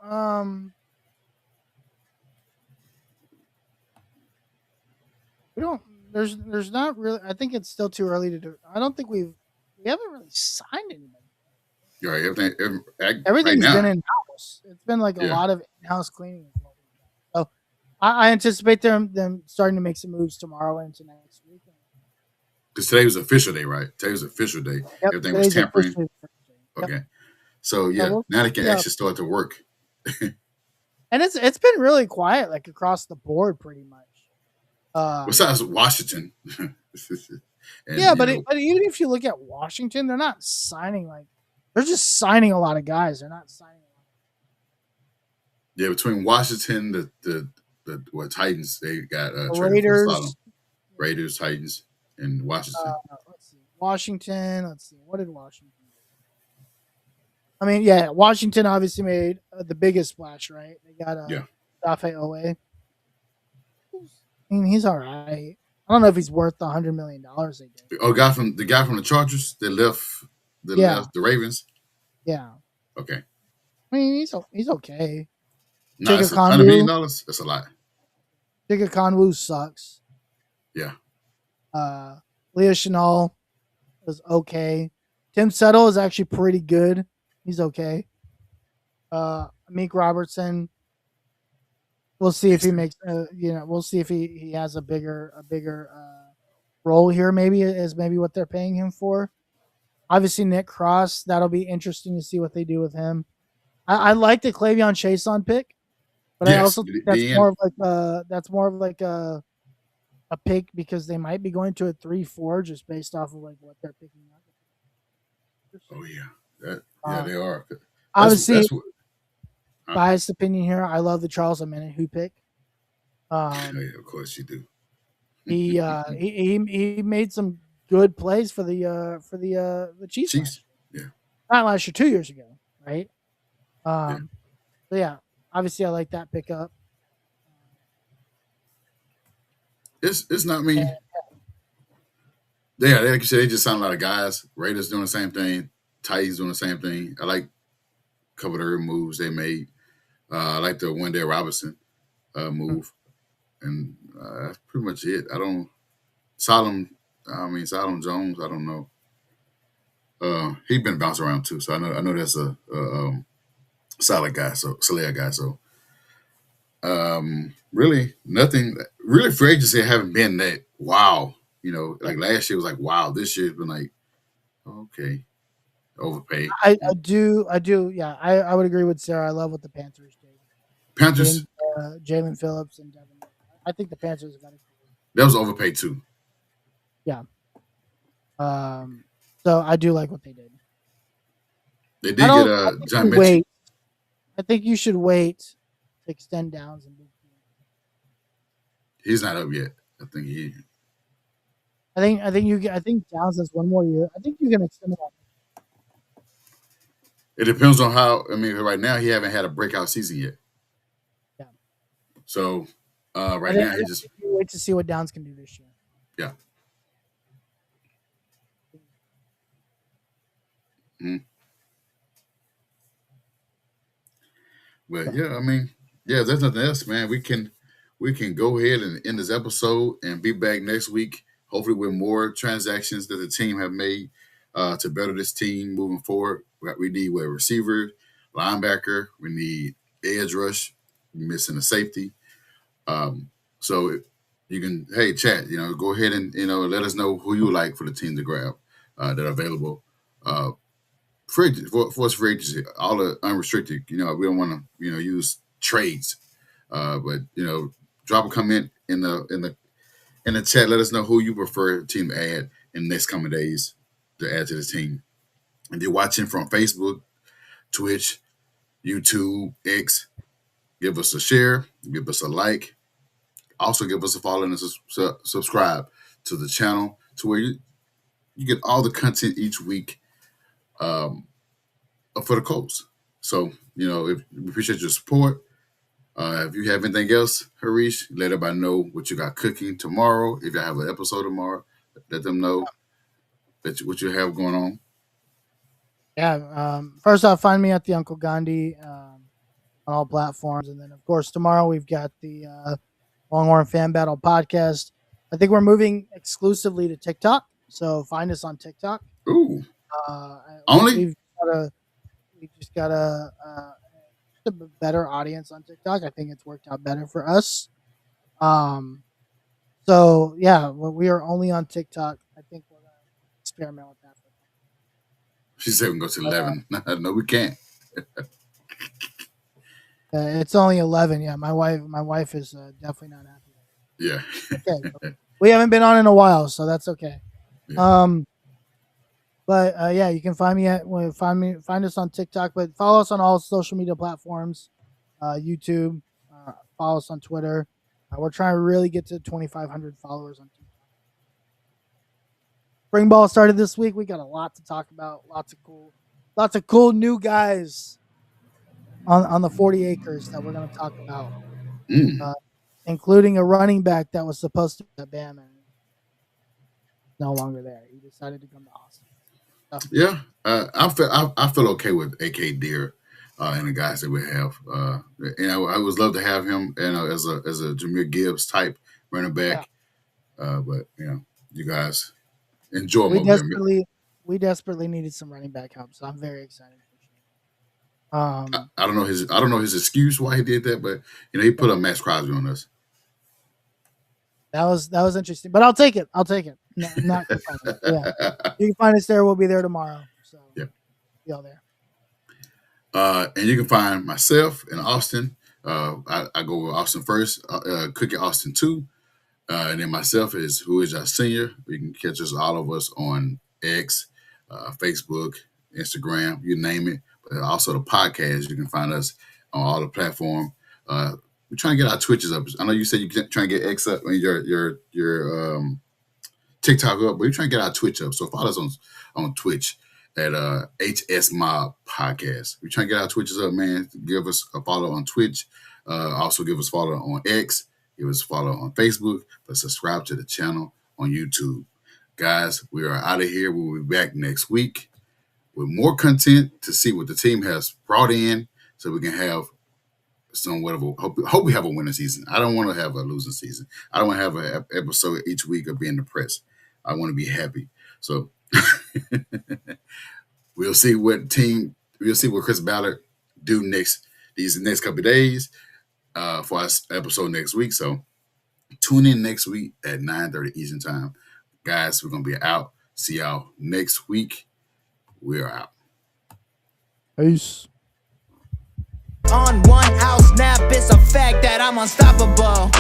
S3: there's not really. I think it's still too early to do. I don't think we haven't really signed anybody.
S2: You're right. Right
S3: Everything's been
S2: now,
S3: in house. It's been like a
S2: yeah.
S3: lot of in house cleaning. Is what we've done. So I anticipate them starting to make some moves tomorrow into next week.
S2: Because today was official day, right? Today was official day.
S3: Yep,
S2: Everything was
S3: today's
S2: tampering.
S3: officially the first day. Yep.
S2: Okay. So
S3: So
S2: yeah,
S3: we'll
S2: now they can
S3: see.
S2: actually start to work.
S3: And it's been really quiet, like across the board, pretty much.
S2: Besides Washington,
S3: Yeah,
S2: and
S3: but even if you look at Washington, they're not signing like they're just signing a lot of guys. They're not signing a lot.
S2: yeah, between Washington, the Titans, they got
S3: The
S2: traded for Solomon.
S3: Raiders.
S2: Raiders, Titans, and Washington.
S3: Let's see. Washington. Let's see. What did Washington do? I mean, yeah, Washington obviously made the biggest splash, right? They got
S2: Yeah.
S3: Dafe Owe. I mean, he's all right. I don't know if he's worth the $100 million they did.
S2: Oh, the guy from the Chargers that left
S3: Yeah,
S2: the Ravens.
S3: yeah.
S2: Okay.
S3: I mean, he's okay.
S2: No,
S3: Chigga
S2: it's $100 million.
S3: Conwu.
S2: That's a lot.
S3: Chigga Conwu sucks.
S2: Yeah.
S3: Leah Chanel is okay. Tim Settle is actually pretty good. He's okay. Meek Robertson. We'll see if he makes. We'll see if he has a bigger role here. Maybe is maybe what they're paying him for. Obviously, Nick Cross. That'll be interesting to see what they do with him. I like the Clavion Chason pick, but I
S2: Yes.
S3: also think that's more of like a pick because they might be going to a 3-4 just based off of like what they're picking up.
S2: Oh yeah. They are.
S3: Obviously,
S2: That's what.
S3: biased opinion here. I love the Charles Omenihu pick.
S2: Yeah, of course you do.
S3: He made some good plays for the Chiefs.
S2: Chiefs. Yeah.
S3: Not last year, 2 years ago, right? So yeah, obviously I like that pickup.
S2: It's not me. Yeah, like you said, they just signed a lot of guys. Raiders doing the same thing. Titans doing the same thing. I like a couple of their moves they made. I like the Wendell Robinson move, and that's pretty much it. I don't Solomon Jones. I don't know. He's been bouncing around too, so I know that's a solid guy. So really nothing. Really, free agency haven't been that wow. Like last year was like wow. This year's been like okay, overpaid.
S3: I do. Yeah, I would agree with Sarah. I love what the Panthers did.
S2: Panthers,
S3: Jalen Phillips and Devin. I think the Panthers have got it.
S2: that was overpaid too.
S3: Yeah. So I do like what they did.
S2: They did get John Mitchell.
S3: Wait. I think you should wait to extend Downs and move.
S2: He's not up yet. I think
S3: I think Downs has one more year. I think you can extend it.
S2: It depends on how. I mean, right now he haven't had a breakout season yet.
S3: Yeah.
S2: So
S3: I
S2: right
S3: think
S2: now he just
S3: we wait to see what Downs can do this year.
S2: yeah. Mhm. But
S3: So,
S2: yeah, I mean, yeah, if there's nothing else, man. We can go ahead and end this episode and be back next week, hopefully with more transactions that the team have made to better this team moving forward. We need a receiver, linebacker, we need edge rush, we're missing a safety. Um, so you can, hey, chat, go ahead and let us know who you like for the team to grab that are available. For us free agency, all the unrestricted. We don't want to use trades, but drop a comment in the chat. Let us know who you prefer team to add in the next coming days to add to the team. If you're watching from Facebook, Twitch, YouTube, X, give us a share, give us a like, also give us a follow and subscribe to the channel to where you get all the content each week. For the Colts. So, if we appreciate your support. If you have anything else, Harish, let everybody know what you got cooking tomorrow. If you have an episode tomorrow, let them know what you have going on.
S3: yeah. First off, find me at the Uncle Gandhi on all platforms, and then of course tomorrow we've got the Longhorn Fan Battle podcast. I think we're moving exclusively to TikTok, so find us on TikTok.
S2: Ooh,
S3: Uh,
S2: only?
S3: we just got a better audience on TikTok. I think it's worked out better for us. Um, so yeah, we are only on TikTok. I think we're gonna experiment with that.
S2: She said we can go to 11. No, we can't.
S3: It's only 11. Yeah, my wife is definitely not happy.
S2: Yeah.
S3: Okay, we haven't been on in a while, so that's okay.
S2: Yeah.
S3: But yeah, you can find find us on TikTok, but follow us on all social media platforms, YouTube. Follow us on Twitter. We're trying to really get to 2,500 followers on TikTok. Spring ball started this week. We got a lot to talk about. Lots of cool new guys on the 40 acres that we're going to talk about, including a running back that was supposed to be at Bama and no longer there. He decided to come to Austin.
S2: Yeah, I feel okay with AK Deer and the guys that we have. And I would love to have him, as a Jameer Gibbs type running back. Yeah. But you guys enjoy him.
S3: We desperately needed some running back help, so I'm very excited.
S2: I don't know his excuse why he did that, but he put up Max Crosby on us.
S3: That was interesting, but I'll take it. No, not yeah. You can find us there. We'll be there tomorrow. So
S2: yeah,
S3: be all there.
S2: And you can find myself in Austin. I go with Austin first. Cookie Austin 2, and then myself is Who Is Our Senior. You can catch us, all of us, on X, Facebook, Instagram, you name it. But also the podcast. You can find us on all the platforms. We're trying to get our Twitches up. I know you said you're trying to get X up and your TikTok up, but we're trying to get our Twitch up. So follow us on Twitch at HS Mob Podcast. We're trying to get our Twitches up, man. Give us a follow on Twitch. Also give us a follow on X. Give us a follow on Facebook. But subscribe to the channel on YouTube. Guys, we are out of here. We'll be back next week with more content to see what the team has brought in so we can have hope we have a winning season. I don't want to have a losing season. I don't want to have an episode each week of being depressed. I want to be happy. So we'll see what Chris Ballard do these next couple of days for our episode next week. So tune in next week at 9:30 Eastern Time. Guys, we're going to be out. See y'all next week. We're out.
S3: Peace.
S1: On 1 out snap, it's a fact that I'm unstoppable.